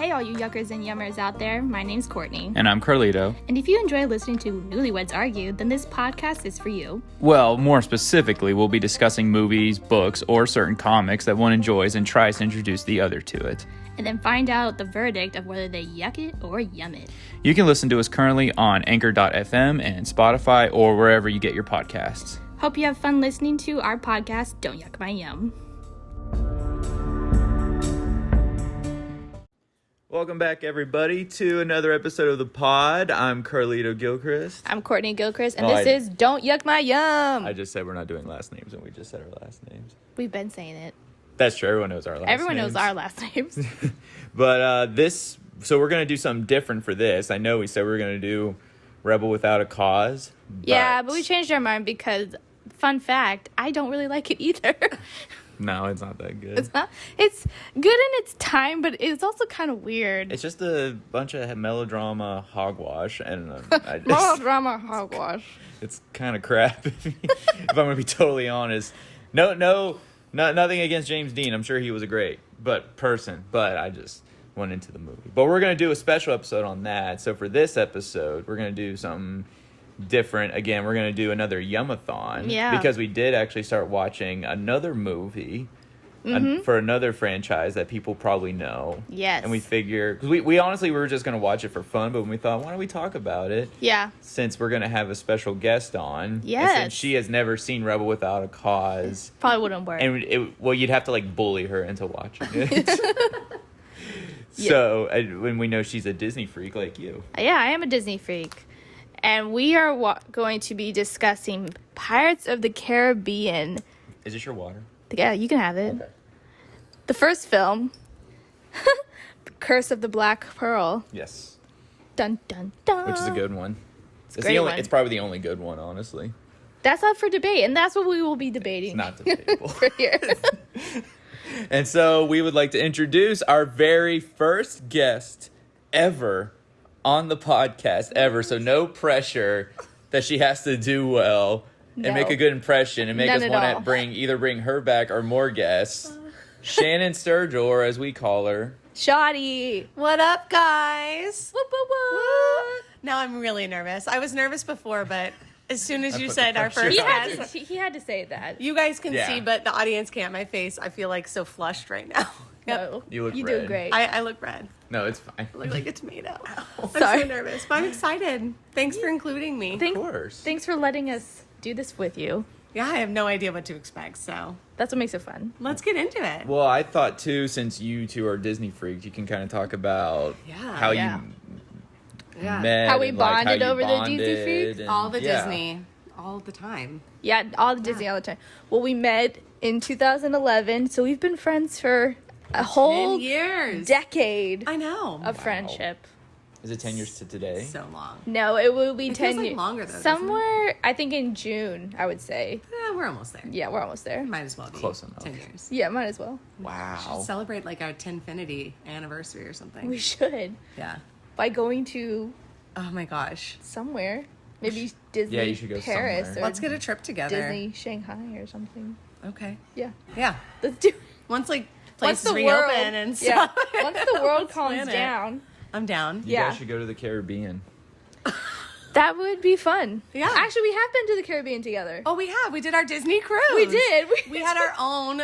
Hey all you yuckers and yummers out there, my name's Courtney. And I'm Carlito. And if you enjoy listening to Newlyweds Argue, then this podcast is for you. Well, more specifically, we'll be discussing movies, books, or certain comics that one enjoys and tries to introduce the other to it. And then find out the verdict of whether they yuck it or yum it. You can listen to us currently on Anchor.fm and Spotify or wherever you get your podcasts. Hope you have fun listening to our podcast, Don't Yuck My Yum. Welcome back, everybody, to another episode of the pod. I'm Carlito Gilchrist. I'm Courtney Gilchrist, and this is Don't Yuck My Yum. I just said we're not doing last names, and we just said our last names. We've been saying it. That's true. Everyone knows our last names. Everyone knows our last names. But so we're going to do something different for this. I know we said we were going to do Rebel Without a Cause. But we changed our mind because, fun fact, I don't really like it either. No, it's not that good. It's not. It's good in its time, but it's also kind of weird. It's just a bunch of melodrama hogwash, and Melodrama hogwash. It's kind of crap. If I'm going to be totally honest, nothing against James Dean. I'm sure he was a great person, but I just went into the movie. But we're going to do a special episode on that. So for this episode, we're going to do something different. Again, we're going to do another Yumathon. Yeah. Because we did actually start watching another movie for another franchise that people probably know. Yes. And we figure, because we honestly were just going to watch it for fun, but we thought, why don't we talk about it? Yeah. Since we're going to have a special guest on. Yes. And since she has never seen Rebel Without a Cause. Probably wouldn't work. And you'd have to bully her into watching it. So, when we know she's a Disney freak like you. Yeah, I am a Disney freak. And we are going to be discussing Pirates of the Caribbean. Is this your water? Yeah, you can have it. Okay. The first film, The Curse of the Black Pearl. Yes. Dun, dun, dun. Which is a good one. It's probably the only good one, honestly. That's up for debate, and that's what we will be debating. It's not debatable. For here. And so we would like to introduce our very first guest ever on the podcast ever. So no pressure that she has to do well and make a good impression and make us want to bring her back or more guests. Shannon Sturgell, or as we call her, Shawty. What up, guys? Whoop, whoop, whoop. Now I'm really nervous. I was nervous before, but as soon as you put said the our pressure first on. guest, He had to say that. you guys can Yeah. see, but the audience can't. My face, I feel like so flushed right now. No, You look you red. do great. I look red. no, it's fine. I look like a tomato. I'm Sorry. so nervous, but I'm excited. Thanks for including me. Of course. Thanks for letting us do this with you. Yeah, I have no idea what to expect, so That's what makes it fun. let's get into it. Well, I thought too, since you two are Disney freaks, you can kind of talk about how Yeah. you met, How we and, bonded how you over the Disney freaks? and- All the yeah. Disney, all the time. Yeah, all the Disney all the time. Well, we met in 2011, so we've been friends for a whole 10 years. decade I know. of friendship. Is it 10 years to today? So long. No, it will be It 10 feels like years. longer, though, doesn't it? Somewhere, I think in June, I would say. We're almost there. Yeah, we're almost there. Might as well be. Close enough. 10 years. Yeah, might as well. Wow. Celebrate our 10finity anniversary or something. We should. Yeah. By going to Oh my gosh. somewhere. Maybe Disney Yeah, you should go Paris somewhere. or Let's get a trip together. Disney Shanghai or something. Okay. Yeah. Yeah. Let's do it. Once Once places the reopen world, and yeah. stuff. Once the world Let's calms plan it. down, I'm down. You Yeah. guys should go to the Caribbean. that would be fun. Yeah. Actually, we have been to the Caribbean together. Oh, we have. We did our Disney cruise. We did. We had our own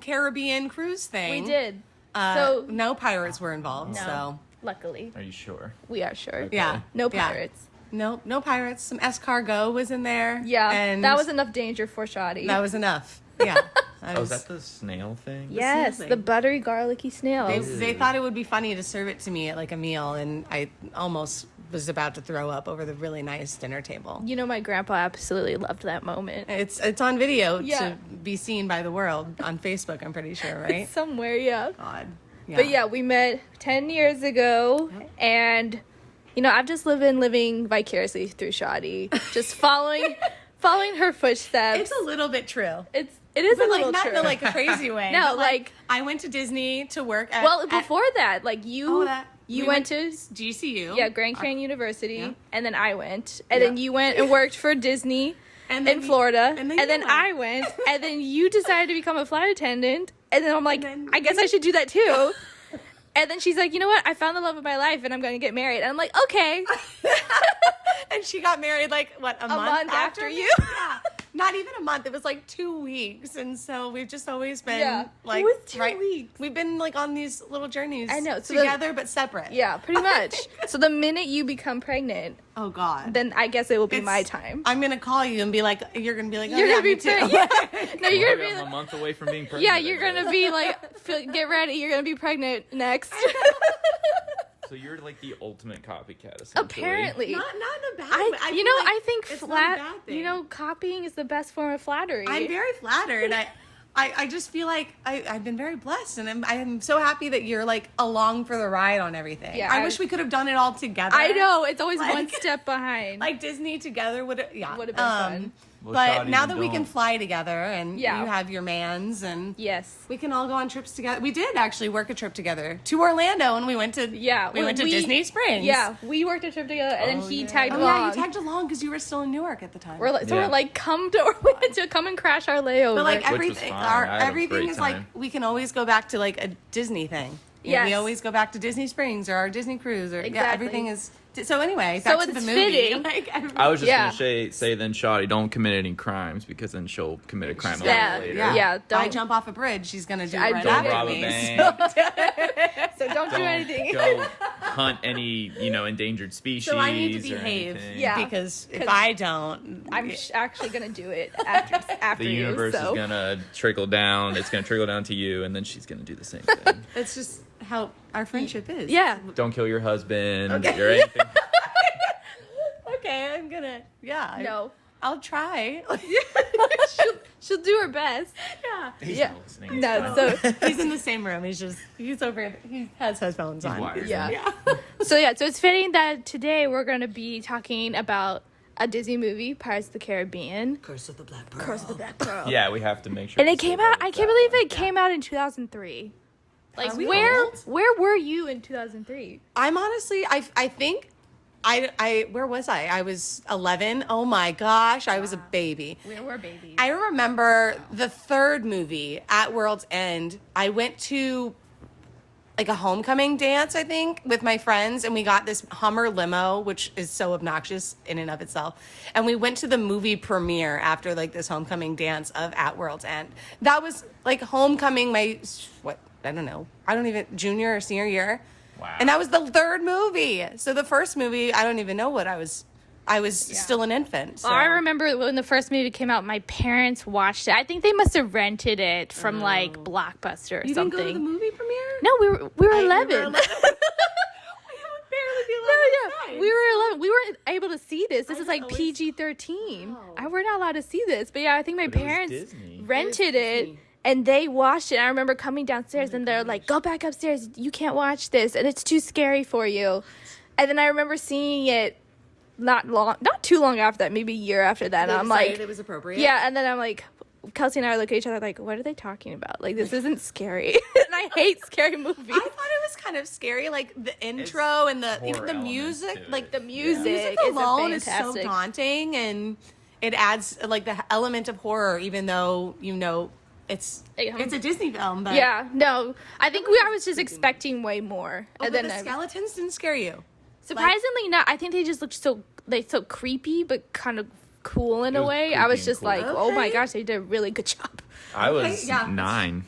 Caribbean cruise thing. We did. So So- no pirates were involved. No. So Luckily, Are you sure? we are sure. yeah. No Yeah. pirates. No pirates. Some escargot was in there. Yeah. And that was enough danger for Shawty. That was enough. Yeah. Oh, is that the snail thing? yes, snail the thing. buttery garlicky snail. They thought it would be funny to serve it to me at a meal, and I almost was about to throw up over the really nice dinner table. You know, my grandpa absolutely loved that moment. It's on video Yeah. to be seen by the world on Facebook, I'm pretty sure, right? Somewhere, yeah. God. But yeah, we met 10 years ago, and I've just been living vicariously through Shawty, just following her footsteps. It's a little bit true. It is But a little not true. in a crazy way. No, but, I went to Disney to work at... well, before that, you we went to GCU. Grand Canyon University, Yeah. and then I went, and then you went and worked for Disney And in Florida, and and then I went, and then you decided to become a flight attendant, and then I'm like, then I guess I should do that too. And then she's like, you know what? I found the love of my life and I'm going to get married. And I'm like, okay. And she got married like what, a month after me? you? Yeah. Not even a month. It was like 2 weeks. And so we've just always been like, it was 2 weeks. We've been like on these little journeys. I know. So together but separate. Yeah, pretty much. So the minute you become pregnant, oh God, then I guess it will be my time. I'm going to call you and be like, you're going to be like, oh, You're yeah, gonna be me too. pregnant. No, you're gonna be I'm a like, month away from being pregnant. yeah, you're gonna be like, get ready. You're gonna be pregnant next. So you're like the ultimate copycat, essentially. Apparently, Not in a bad way. I think it's not a flat. bad thing. You know, copying is the best form of flattery. I'm very flattered. I just feel like I've been very blessed, and I'm so happy that you're like along for the ride on everything. Yeah, I wish we could have done it all together. I know it's always Like- one step behind. Like Disney together would have Would've been fun. Well, but Shawty, now you that we can don't. fly together and Yeah. you have your mans and Yes. we can all go on trips together. We did actually work a trip together to Orlando, and we went to we went to Disney Springs. Yeah, we worked a trip together, and then he tagged Oh along. yeah, you tagged along because you were still in Newark at the time. We're like, so Yeah. we're like, come to Orlando, come and crash our layover. But like was everything, fine. I had a everything great is like time. we can always go back to like a Disney thing. You know, Yes. we always go back to Disney Springs or our Disney cruise or yeah, Exactly. everything is. So anyway, So back to it's the movie. fitting. Like, I was just Yeah. gonna say then Shawty, don't commit any crimes because then she'll commit a crime a Yeah, little later. yeah. I don't- jump off a bridge. She's gonna do I right don't after rob a me. bank. So don't do Don't anything. go hunt any, endangered species. So I need to or behave. anything. Yeah. Because if I don't, I'm actually gonna do it after The you. universe So is gonna trickle down. It's gonna trickle down to you, and then she's gonna do the same thing. that's just how our friendship is. yeah. Don't kill your husband Okay. or anything. Okay, I'm gonna. Yeah. No. I'll try. She'll do her best. Yeah. He's Yeah. not listening. No. So He's in the same room. He's over. He has headphones on. wired. yeah. So it's fitting that today we're gonna be talking about a Disney movie, Pirates of the Caribbean. Curse of the Black Pearl. Curse of the Black Pearl. Yeah, we have to make sure. And to it came say out. that I can't that believe one. it came out in 2003. Like Are we where old? were you in 2003? I'm honestly. I think. Where was I? I was 11. Oh my gosh, I was a baby. We were babies. I remember the third movie at World's End. I went to like a homecoming dance, I think, with my friends, and we got this Hummer limo, which is so obnoxious in and of itself. And we went to the movie premiere after like this homecoming dance of At World's End. That was like homecoming, I don't know, junior or senior year. Wow. And that was the third movie. So the first movie, I don't even know what I was still an infant. So. Well, I remember when the first movie came out, my parents watched it. I think they must have rented it from like Blockbuster or You something. didn't go to the movie premiere? No, we were 11. We were 11. Barely be 11 No, we were 11. We weren't able to see this. This is like know, it's- PG-13. We're not allowed to see this. But yeah, I think my But it was parents Disney. rented It was it. Disney. And they watched it. I remember coming downstairs and they're like, go back upstairs. You can't watch this. And it's too scary for you. And then I remember seeing it not too long after that, maybe a year after that. And I'm like, it was appropriate. yeah. And then I'm like, Kelsey and I look at each other like, what are they talking about? Like, this isn't scary. And I hate scary movies. I thought it was kind of scary, like the intro and even horror the elements music, to it. like The music, music is alone is so fantastic. daunting, and it adds like the element of horror, even though it's a Disney film. But Yeah, no. I think I was just expecting way more. Oh, And but then the skeletons didn't scare you. surprisingly not. I think they just looked so creepy but kind of cool in It a was way. creepy I was and just cool. like, oh my Okay. gosh, they did a really good job. I was yeah. 9.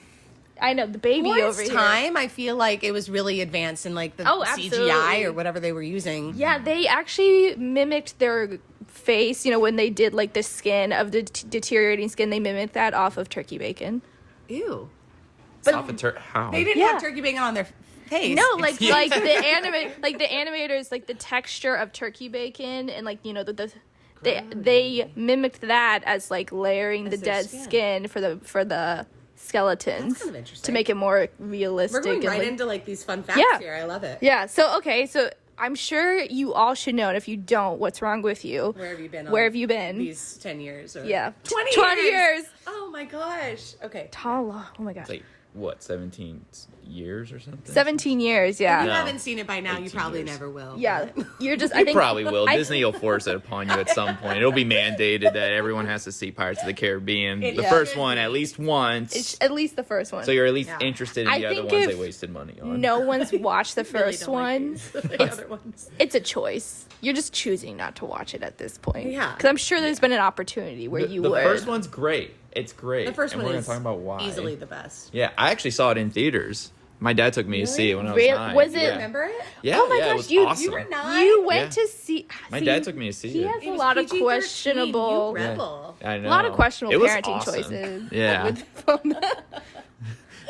I know, the baby For over its here. time, I feel like it was really advanced in like the Oh, CGI absolutely. or whatever they were using. Yeah, they actually mimicked their face, when they did like the skin of the deteriorating skin, they mimicked that off of turkey bacon. Ew. How? They didn't Yeah. have turkey bacon on their face. No, like Yeah. like the animators, like the texture of turkey bacon and like they mimicked that as like layering the As their dead skin. skin for the skeletons That's kind of interesting. to make it more realistic. We're going and, right like- into like these fun facts Yeah. here. I love it. Yeah. So I'm sure you all should know, and if you don't, what's wrong with you? Where have you been? Where have you been? These 10 years? Or Yeah. 20 20 years. years. Oh my gosh. Okay. Oh my gosh. what, 17 years or something? 17 years, yeah. If you No. haven't seen it by now, you 18 probably years. never will. Yeah, you're just. I You think probably will. I- Disney will force it upon you at some point. It'll be mandated that everyone has to see Pirates of the Caribbean, the Yeah. first one, at least once. It's at least the first one. So you're at least Yeah. interested in I the other think ones if they wasted money on. no one's watched the Really first don't like one. these. The other ones. It's a choice. You're just choosing not to watch it at this point. Yeah. Because I'm sure there's been an opportunity where you the would. first one's great. It's great. The first and one we're is gonna talk about why. easily the best. Yeah, I actually saw it in theaters. My dad took me to see it when I was Really? 9. Was it- Yeah. Remember it? Yeah, Oh my yeah, it gosh, was you- awesome. You were 9? You went Yeah. to see. My see, dad took me to see He it. has It a was lot of PG-13, questionable. You rebel. I know. A lot of questionable It was parenting awesome. choices. Yeah.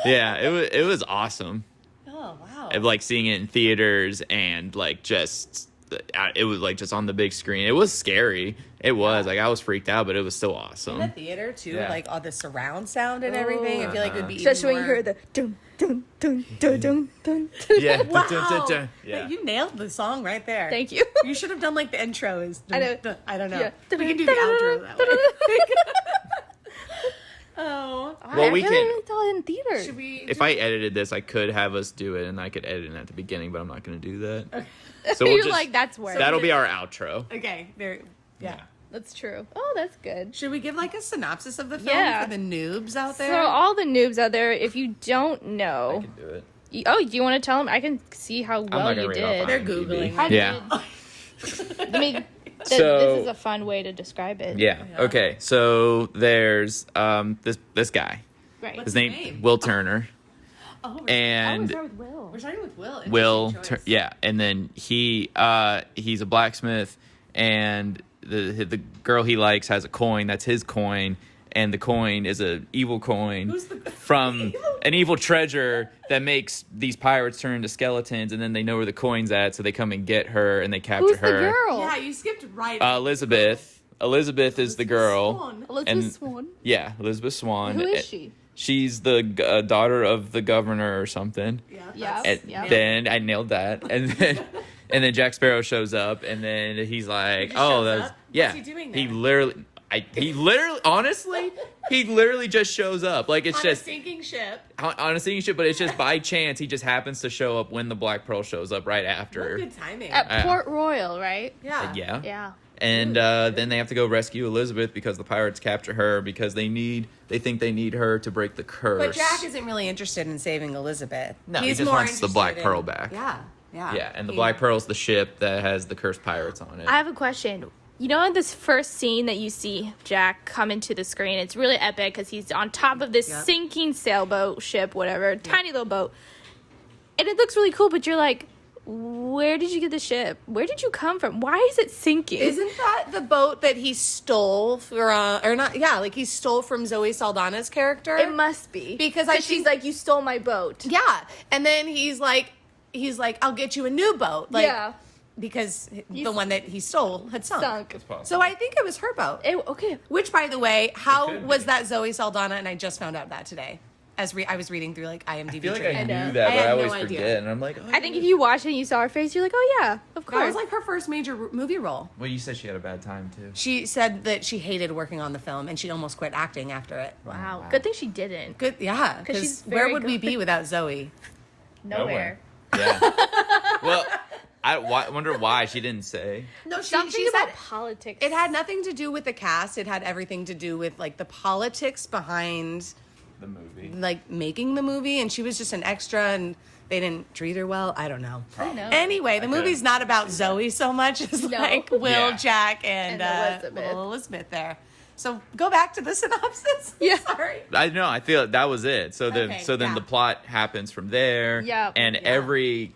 Yeah, it was awesome. Oh, wow. Of, like seeing it in theaters and like just it was like just on the big screen. It was scary. It was like I was freaked out, but it was still In the awesome. theater, too, Yeah. like all the surround sound and everything. I feel like it would be Especially even when you hear the dun dun dun dun dun dun. Yeah. Wow. Yeah. You nailed the song right there. Thank you. You should have done like the intro is. I know. I don't know. Yeah. We can do the outro that way. Oh. Well, we I can- saw it in theaters. Should we? If I edited this, I could have us do it, and I could edit it at the beginning, but I'm not going to do that. So we'll You're just, like, that's where. that'll be our outro. Okay. There. Yeah. That's true. Oh, that's good. Should we give like a synopsis of the film Yeah. for the noobs out there? So all the noobs out there, if you don't I know, can do it. oh, do you want to tell them? I can see how not well gonna you read off did. They're IMDb. Googling. I Yeah. did. I mean, So- this is a fun way to describe it. Yeah. Okay. So there's this guy. Right. What's His his name name? Will Turner, Oh, we're, and with Will. we're starting with Will. Will Interesting choice. yeah, and then he's a blacksmith, and the girl he likes has a coin that's his coin, and the coin is a evil coin Who's the from an evil treasure that makes these pirates turn into skeletons, and then they know where the coin's at, so they come and get her and they capture Who's the her. girl? Yeah, you skipped right. Elizabeth. Elizabeth is the girl. Swan. Elizabeth and- Swan. Yeah, Elizabeth Swan. Who is she? She's the daughter of the governor or something. Yeah. Yeah. that's- And Yeah. then I nailed that, and then Jack Sparrow shows up, and then he's like, just "Oh, shows that's up? yeah." What's he doing He there? literally, honestly, he literally just shows up. Like it's On just a sinking ship. on a sinking ship, but it's just by chance he just happens to show up when the Black Pearl shows up right What after. good timing. At Port Royal, right? yeah. Yeah. Yeah. And then they have to go rescue Elizabeth because the pirates capture her because they think they need her to break the curse. But Jack isn't really interested in saving Elizabeth. No, he He's just more wants the Black interested in- Pearl back. Yeah. Yeah. Yeah, and the He- Black Pearl's the ship that has the cursed pirates on it. I have a question. You know, in this first scene that you see Jack come into the screen, it's really epic because he's on top of this Yep. sinking sailboat, ship, whatever, tiny little boat. And it looks really cool, but you're like, where did you get the ship? Where did you come from? Why is it sinking? Isn't that the boat that he stole for, or not? Yeah, like he stole from Zoe Saldana's character. It must be. Because I she's think- like, you stole my boat. Yeah, and then he's like, I'll get you a new boat. Like, Yeah. because the one that he stole had sunk. Sunk. possible. So I think it was her boat. Okay. Which, by the way, how could was be. that Zoe Saldana? And I just found out that today, as I was reading through like IMDb. I feel like trivia. I know. knew that, I but I had no always idea. forget, and I'm like, oh, I think if you watch it and you saw her face, you're like, oh, yeah, of That course. was like her first major movie role. Well, you said she had a bad time too. She said that she hated working on the film and she almost quit acting after it. wow. Good thing she didn't. Good, yeah. 'Cause Because she's where very would we good. be without Zoe? Nowhere. Yeah. Well, I wonder why she didn't say. No, Something about politics. it had nothing to do with the cast. It had everything to do with like the politics behind The movie. like making the movie, and she was just an extra, and they didn't treat her well. I don't know. I know. Anyway, the I couldn't movie's not about Zoe so much as No. like Will, Yeah. Jack, and Elizabeth. little Elizabeth there. So go back to the synopsis. Yeah. Sorry. I know. I feel that was it. So then, Okay, then yeah. the plot happens from there. Yeah. And Yeah.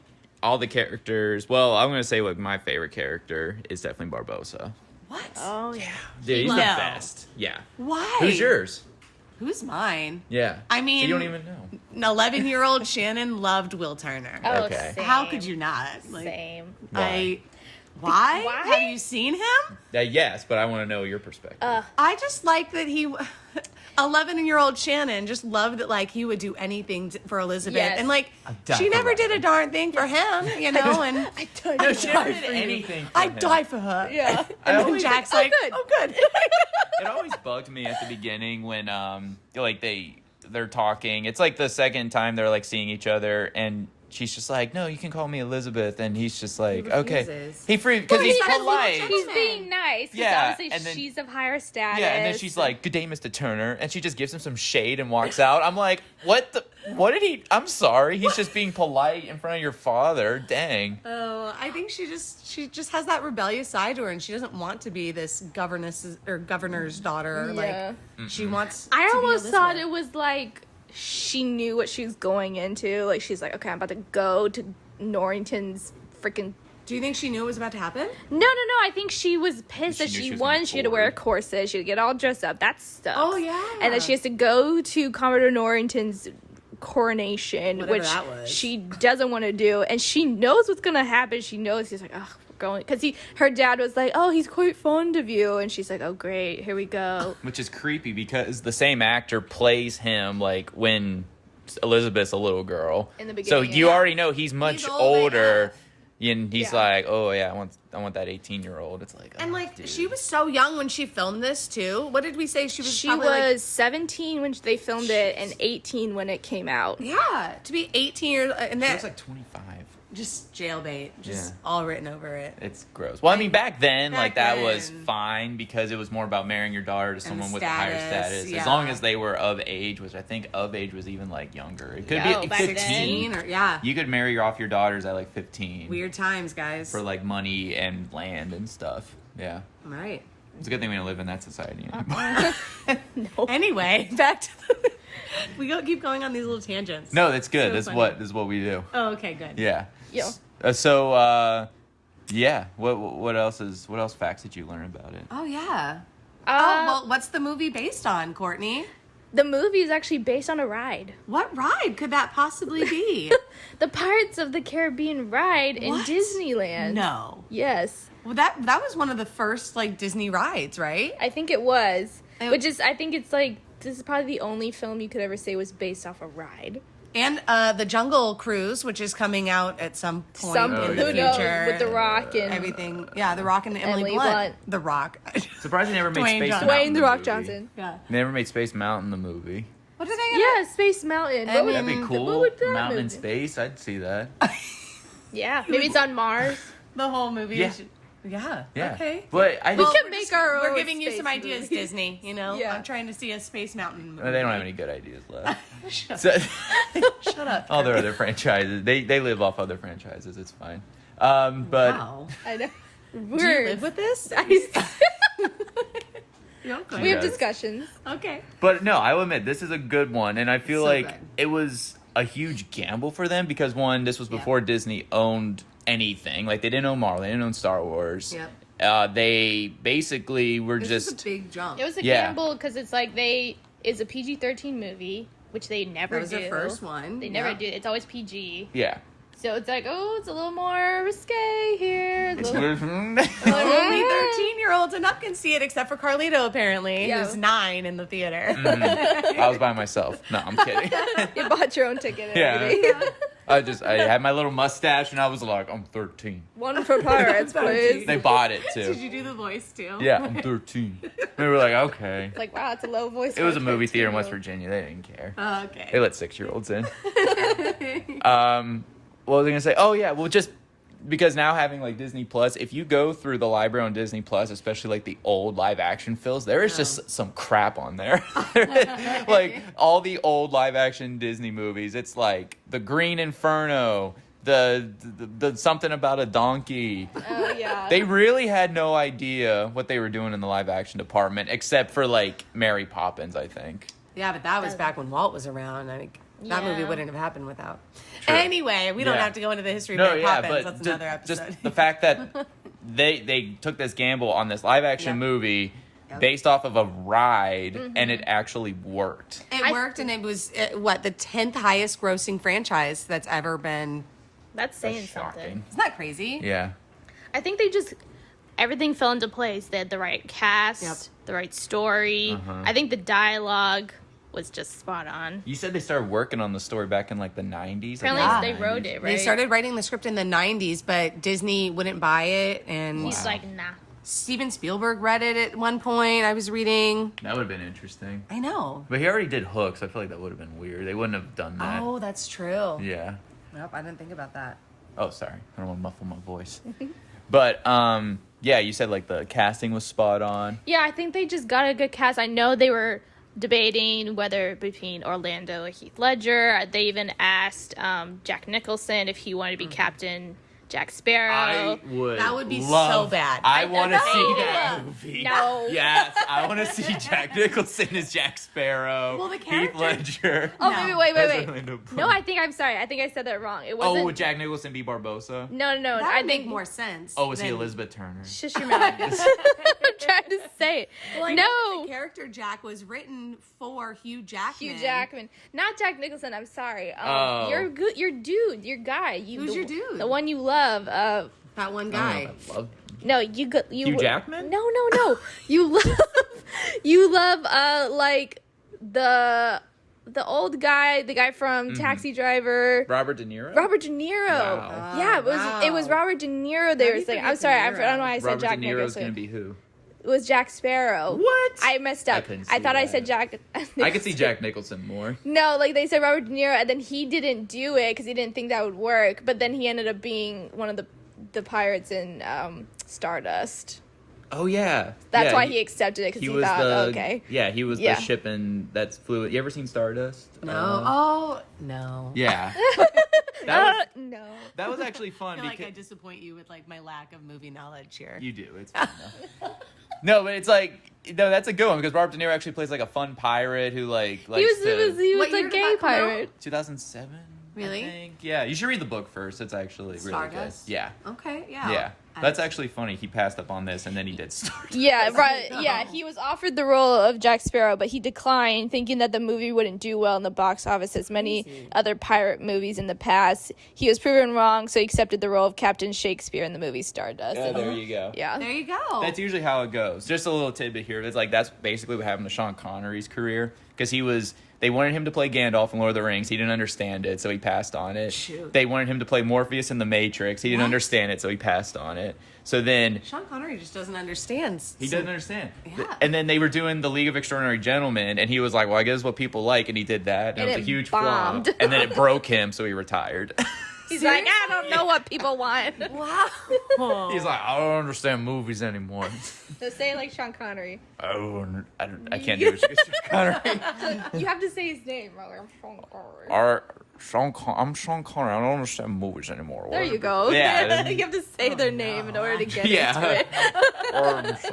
all the characters. Well, I'm gonna say like my favorite character is definitely Barbosa. What? Oh, yeah. Dude, he's No. the best. Yeah. Why? Who's yours? Who's mine? Yeah. I mean- so you don't even know. An 11-year-old Shannon loved Will Turner. Oh, Okay. same. How could you not? Like, Same. Why? Why? Have you seen him? Yes, but I want to know your perspective. I just like that he, 11-year-old Shannon, just loved that like he would do anything for Elizabeth, Yes. and like I'd die she for never did a Robin. darn thing for him, you know. And I died. No, I'd she die never did for you. anything for I'd him. die for her. Yeah. And then always- Jack's Oh, like, good. oh good. It always bugged me at the beginning when like they they're talking. It's like the second time they're like seeing each other, and she's just like, no, you can call me Elizabeth, and he's just like, okay. refuses. He because he's he's polite. He's being nice. 'Cause Yeah, obviously and then- she's of higher status. Yeah, and then she's like, good day, Mr. Turner, and she just gives him some shade and walks out. I'm like, what did he? I'm sorry, he's just being polite in front of your father. Dang. Oh, I think she just has that rebellious side to her, and she doesn't want to be this governor's daughter. Yeah. Like she wants. I to be almost thought Elizabeth. it was like she knew what she was going into. Like she's like, okay, I'm about to go to Norrington's freaking. Do you think she knew it was about to happen? No. I think she was pissed She that knew she she was won. gonna be She had to wear a bored. corset. She had to get all dressed up. That stuff. Oh, yeah. And then she has to go to Commodore Norrington's coronation, Whatever which that was. she doesn't want to do, and she knows what's gonna happen. She knows he's like, oh, we're going, because her dad was like, oh, he's quite fond of you, and she's like, oh, great, here we go. Which is creepy because the same actor plays him like when Elizabeth's a little girl. In the so beginning, you yeah. already know he's much He's old older. AF. And he's Yeah. like, oh yeah, I want that 18-year-old. It's like, And oh, like dude. she was so young when she filmed this too. What did we say? She was She probably was 17 when they filmed it, and 18 when it came out. like, yeah, to be 18 years and She that looks like 25. just jailbait, just Yeah. all written over it. It's gross. Well, I mean, back then, Back like, that was then. fine because it was more about marrying your daughter to someone with a higher status, status. yeah. As long as they were of age, which I think of age was even, like, younger. It could Oh, be back 15. then. Or yeah, You could marry off your daughters at, like, 15. weird times, guys. For, like, money and land and stuff. Yeah. Right. It's a good thing we don't live in that society anymore. Anyway, back to keep going on these little tangents. No, that's good. So That's funny. what we do. Oh, okay, good. Yeah. Yo. Yeah. What else facts did you learn about it? Oh yeah. Uh, Oh well, what's the movie based on, Courtney? The movie is actually based on a ride. What ride could that possibly be? The Pirates of the Caribbean ride in What? Disneyland. No. Yes. Well, that was one of the first like Disney rides, right? I think it was. It- Which is, I think it's like, this is probably the only film you could ever say was based off a ride. And the Jungle Cruise, which is coming out at some point in who the knows, future. with The Rock and Everything. Yeah, The Rock and Emily Emily Blunt. Blunt. The Rock. Surprised they never made Dwayne Space Johnson. Mountain. Dwayne The Rock movie. Johnson. Yeah. They never made Space Mountain the movie. What are they? Yeah, Space Mountain. I What would- That'd be Mm, cool. what would that Mountain in movie- space. I'd see that. Yeah, maybe it's on Mars. The whole movie. Yeah. Yeah. Yeah. Okay. But I We just, can make our We're own giving you space some ideas, movie. Disney. You know, Yeah. I'm trying to see a Space Mountain movie. they don't have any good ideas left. Shut, So, shut up. all their other franchises, they live off other franchises. It's fine. But Wow. I know. Do you We're, live with this? Yeah, okay. we have Yes. discussions. Okay. But no, I will admit this is a good one, and I feel So like good. it was a huge gamble for them because one, this was Yeah. before Disney owned anything. Like they didn't own Marvel, they didn't own Star Wars. Yep. They basically were This just is a big jump. It was a Yeah. gamble because it's like it's a PG-13 movie, which they never That was do. their first one. They never Yep. do. It's always PG. yeah. So it's like, oh, it's a little more risque here. a little- Only 13-year-olds and up can see it, except for Carlito, apparently, Yeah. who's 9 in the theater. I was by myself. No, I'm kidding. You bought your own ticket and Yeah. everything. I had my little mustache and I was like, I'm 13. One for Pirates, please. They bought it Did too. you do the voice too? Yeah, I'm 13. We were like, okay. It's like, wow, it's a low voice. It was for a movie theater in West 13-year-old. Virginia. They didn't care. Oh, okay. They let 6-year-olds in. What was I gonna say? Oh yeah, well just because now having like Disney Plus, if you go through the library on Disney Plus, especially like the old live action films, there is just some crap on there. Like all the old live action Disney movies, it's like the Green Inferno, the something about a donkey. Oh, yeah. They really had no idea what they were doing in the live action department, except for like Mary Poppins, I think. Yeah, but that was back when Walt was around. I think that Yeah. movie wouldn't have happened without. True. Anyway, we don't Yeah. have to go into the history of No, Mary yeah, Poppins. but That's ju- another episode. just the fact that they took this gamble on this live action Yep. movie Yep. based off of a ride, and it actually worked. It worked, and it was the 10th highest grossing franchise that's ever been. That's saying That's something. shocking. Isn't that crazy? Yeah. I think everything fell into place. They had the right cast, Yep. the right story. I think the dialogue was just spot on. You said they started working on the story back in like the 90s? I Apparently think they the wrote 90s. it, right? They started writing the script in the 90s, but Disney wouldn't buy it, and He's like, nah. Steven Spielberg read it at one point. I was reading. That would have been interesting. I know. But he already did Hook, so I feel like that would have been weird. They wouldn't have done that. Oh, that's true. Yeah. Nope, I didn't think about that. Oh, sorry. I don't want to muffle my voice. But, yeah, you said, like, the casting was spot on. Yeah, I think they just got a good cast. I know they were debating whether between Orlando or Heath Ledger. They even asked Jack Nicholson if he wanted to be Captain Jack Sparrow. That would be so bad. I want to see that movie. No. Yes, I want to see Jack Nicholson as Jack Sparrow. Well, the Heath character- Ledger. Oh, No. wait. As Orlando Bloom. No, I'm sorry. I think I said that wrong. It wasn't. Oh, would Jack Nicholson be Barbosa? No. That I would think make more sense. Oh, was he than- Elizabeth Turner? Shush your mouth. I'm trying to say it. Well, I know that no. the character Jack was written for Hugh Jackman. Hugh Jackman, not Jack Nicholson. I'm sorry. Oh. You're good. Your dude. Your guy. Who's your dude? The one you love. That one I guy. don't know, I love No, you go. You Hugh Jackman? No. you love. Like the old guy, the guy from Taxi Driver. Robert De Niro? Robert De Niro. Wow. Yeah, it was Wow. Robert De Niro. They How do were you saying. forget I'm sorry. De I don't Niro? know why I said Robert Jack De Niro's going to Nicholson. be who? It was Jack Sparrow. What? I messed up. couldn't I see thought I that. said Jack. I could see Jack Nicholson more. No, like they said Robert De Niro, and then he didn't do it because he didn't think that would work. But then he ended up being one of the pirates in Stardust. Oh, yeah. That's Yeah, why he accepted it because he was thought, the okay. Yeah, he was Yeah. the ship in that's fluid. You ever seen Stardust? No. No. Yeah. that No. was actually fun I feel like I because disappoint you with like my lack of movie knowledge here. you do. It's fun though. No, but it's like no, that's a good one because Robert De Niro actually plays like a fun pirate who like He was What a year did gay that come out? pirate. 2007. Really? I think. Yeah, you should read the book first. It's actually really Stardust? good. Yeah. Okay, yeah. Yeah. That's actually funny. He passed up on this and then he did Stardust. Yeah, right. No. Yeah, he was offered the role of Jack Sparrow, but he declined, thinking that the movie wouldn't do well in the box office as many other pirate movies in the past. He was proven wrong, so he accepted the role of Captain Shakespeare in the movie Stardust. Oh, there you go. Yeah. There you go. That's usually how it goes. Just a little tidbit here. It's like that's basically what happened to Sean Connery's career because they wanted him to play Gandalf in Lord of the Rings. He didn't understand it, so he passed on it. Shoot. They wanted him to play Morpheus in The Matrix. He didn't What? understand it, so he passed on it. So then Sean Connery just doesn't understand. he doesn't understand. Yeah. And then they were doing The League of Extraordinary Gentlemen, and he was like, well, I guess what people like, and he did that. And And it was a it huge bombed. flop. And then it broke him, so he retired. He's like, I don't know what people want. Wow. He's like, I don't understand movies anymore. So say it like Sean Connery. I can't do it. Sean Connery. You have to say his name, Robert. Sean Connery. I'm Sean Connery. I don't understand movies anymore. There you go. Yeah. You have to say their name in order to get into Yeah. it.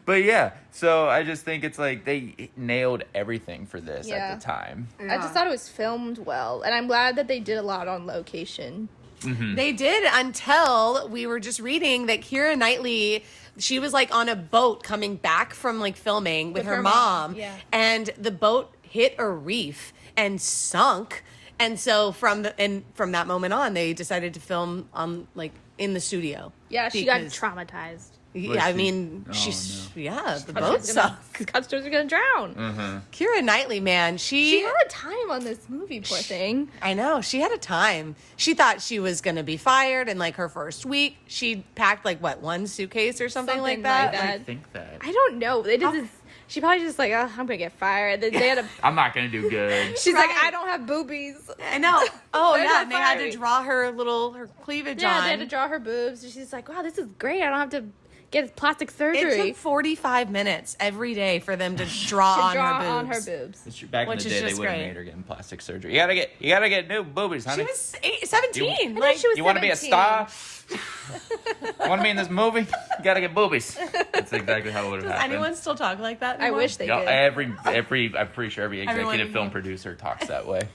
But yeah, so I just think it's like they nailed everything for this Yeah. at the time. I just thought it was filmed well, and I'm glad that they did a lot on location. They did until we were just reading that Keira Knightley, she was like on a boat coming back from like filming with her mom, yeah. and the boat hit a reef and sunk. And so from that moment on, they decided to film like in the studio. Yeah, she got Because- traumatized. Yeah, I mean, Oh, she's the Thought boat she was gonna- sunk. thought she was gonna drown. Keira Knightley, man, She had a time on this movie, poor thing. I know. She had a time. She thought she was going to be fired in like her first week. She packed like one suitcase or something like Something that. like I that. think that. I don't know. They did this. She probably just like, oh, I'm gonna get fired. They had a. I'm not gonna do good. She's like, Right. I don't have boobies. I know. Oh They're yeah, not and they had to firing. draw her cleavage Yeah, on. they had to draw her boobs. And she's like, wow, this is great. I don't have to get plastic It surgery. took 45 minutes every day for them to draw, to on, draw her boobs. on her boobs. Back Which in is the day, they just would have great. made her getting plastic surgery. You gotta get new boobies, honey. She was 17. I Like, thought she was You want to be a 17. star? You want to be in this movie? You gotta get boobies. That's exactly how it would have does happened. anyone still talk like that? I anymore? wish they Yeah, did. I'm pretty sure every Everyone executive film involved. producer talks that way.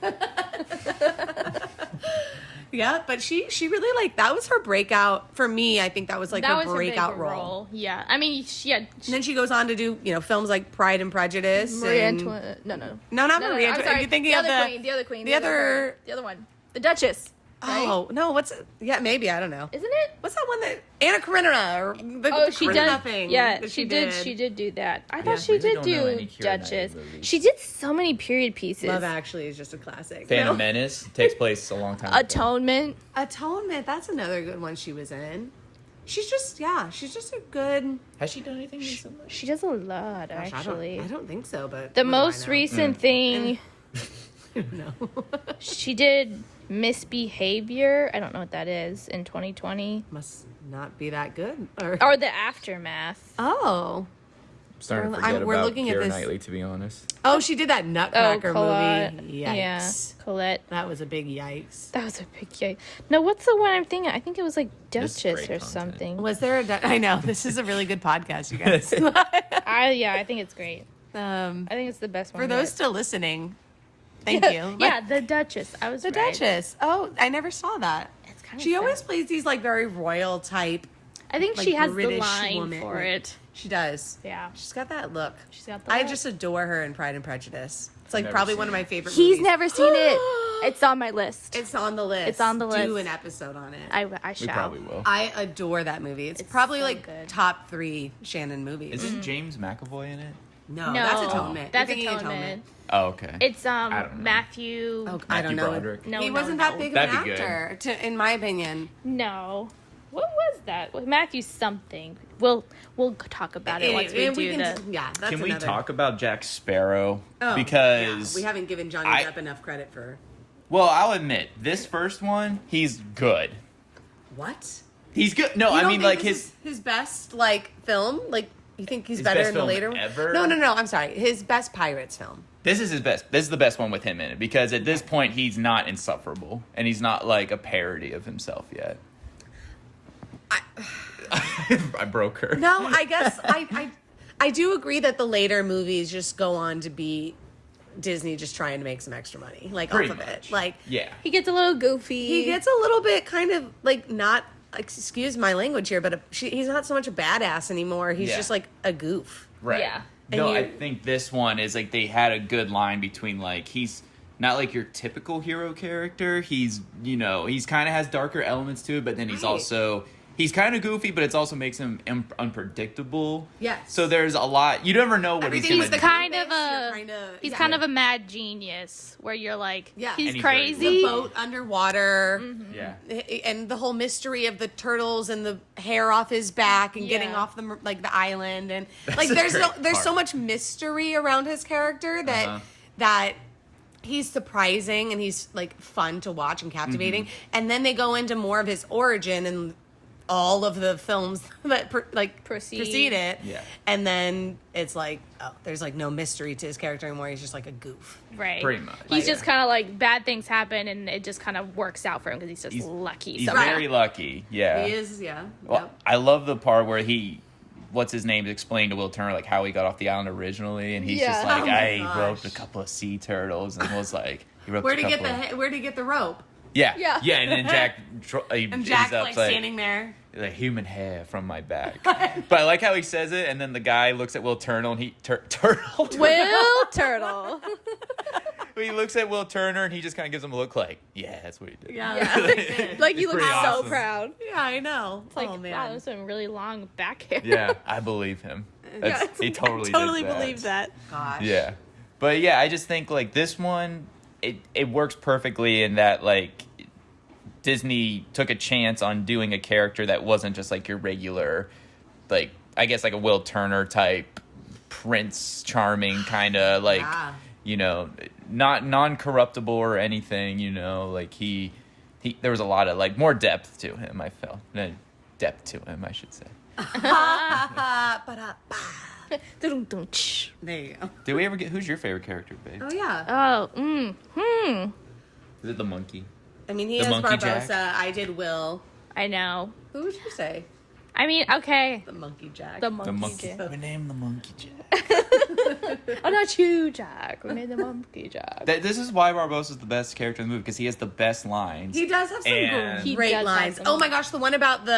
Yeah, but she really like that was her breakout for me. I think that was like That her was breakout her big role. Yeah, I mean, she had And then she goes on to do films like Pride and Prejudice. Marie and- Antoinette. No. No, not No, Marie I'm Antoinette. sorry. Are you thinking the of other queen? The other queen. the other- The other one. The Duchess. Right? Oh no, what's yeah maybe I don't know. Isn't it? What's that one that Anna Karenina or the Oh, she Karenina did. thing? Yeah, that she did. She did do that. I Yeah, thought she really did don't know any do Keira Knightley Duchess. movies. She did so many period pieces. Love Actually is just a classic. Phantom Menace takes place a long time ago. Atonement. Atonement, that's another good one she was in. she's just a good. Has she done anything recently? She does a lot, Gosh, actually. I don't think so, but The what do I most know? recent thing, No. she did Misbehavior. I don't know what that is, in 2020. Must not be that good. Or The Aftermath. Oh. I'm starting to We're forget we're about looking at Keira this- Knightley, to be honest. Oh, she did that Nutcracker Colette. movie. Yeah, Yikes. Colette. That was a big yikes. That was a big yikes. No, what's the one I'm thinking? I think it was like This is Duchess great or content. something. Was there a... I know. This is a really good podcast, you guys. I think it's great. I I think it's the best one. for those yet. still listening, thank you. Yeah, The Duchess. I was The right. Duchess. Oh, I never saw that. It's kind of She always plays these like very royal type. I think like, she has British the line woman. for it. She does. Yeah. She's got that look. She's got the I look. just adore her in Pride and Prejudice. It's like Never probably seen one of it. my favorite He's movies. never seen it. It's on my list. It's on the list. It's on the Do list. an episode on it. I We shall. probably will. I adore that movie. It's probably so like good. top 3 Shannon movies. Isn't James McAvoy in it? No, No, that's Atonement. That's You're thinking Atonement. Oh, okay. It's don't know. Matthew. Oh, I don't Matthew know. Broderick. No, he no, wasn't no. that big of an That'd be good. actor, in my opinion. No. What was that? Matthew something. We'll talk about it once we do the. Yeah, that's Can we another. talk about Jack Sparrow? Oh, Because yeah, we haven't given Johnny I- Depp enough credit for well, I'll admit, this first one, he's good. what? He's good. No, You I don't mean think like this is his best like film. Like you think he's His better best in the film later ever? No. I'm sorry. His best Pirates film. this is his best. This is the best one with him in it because at this point he's not insufferable and he's not like a parody of himself yet. I broke her. No, I guess I do agree that the later movies just go on to be Disney just trying to make some extra money, like Pretty off of it. much. Like Yeah. He gets a little goofy. he gets a little bit kind of like not excuse my language here, but he's not so much a badass anymore. He's Yeah. just like a goof. Right. Yeah. No, And I you- think this one is like they had a good line between like he's not like your typical hero character. He's he's kind of has darker elements to it, but then he's Right. also he's kind of goofy, but it also makes him unpredictable. Yes. So there's a lot you never know what Everything he's is gonna the do. kind of You're a. kinda- He's yeah. kind of a mad genius where you're like, Yeah. he's And he's very crazy. The boat underwater. Yeah. And the whole mystery of the turtles and the hair off his back and getting Yeah. off the island and like a there's great so part. much mystery around his character that Uh-huh. that he's surprising and he's like fun to watch and captivating. Mm-hmm. And then they go into more of his origin and all of the films that precede it. Yeah. And then it's like there's like no mystery to his character anymore. He's just like a goof. Right. Pretty much. He's Yeah. just kind of like bad things happen and it just kind of works out for him because he's just lucky. He's somehow. very lucky. Yeah. He is, yeah. Well, Yep. I love the part where what's his name, explained to Will Turner like how he got off the island originally, and he's just Yeah. like, Oh my I gosh. roped a couple of sea turtles, and was like, he roped Where'd a he get couple where'd he get the rope? yeah, Yeah. yeah, and then Jack, And Jack's like standing there. like human hair from my back. But I like how he says it, and then the guy looks at Will Turner, and Turtle. Will Turtle. He looks at Will Turner, and he just kind of gives him a look like, yeah, that's what he did. Yeah. Like you It's look pretty so awesome. proud. Yeah, I know. It's like, oh wow, man. there's some really long back hair. Yeah, I believe him. He totally did that. believe that. Gosh. Yeah. But yeah, I just think like this one, it works perfectly in that like Disney took a chance on doing a character that wasn't just like your regular, like I guess like a Will Turner type Prince Charming kind of like Yeah. not non-corruptible or anything. Like he there was a lot of like more depth to him. I felt depth to him, I should say. Dun-dun-dun-ch. There you go. Did we ever get who's your favorite character, babe? Oh yeah. Oh, Is it the monkey? I mean, he The has Monkey Barbosa. Jack? I did Will. I know. Who would you say? I mean, okay. The Monkey Jack. The The monkey. monkey. Jack. We named the monkey Jack. Oh, not you, Jack. We made the monkey Jack. This is why Barbosa's the best character in the movie because he has the best lines. He does have some And- He great does have lines. some- Oh my gosh, the one about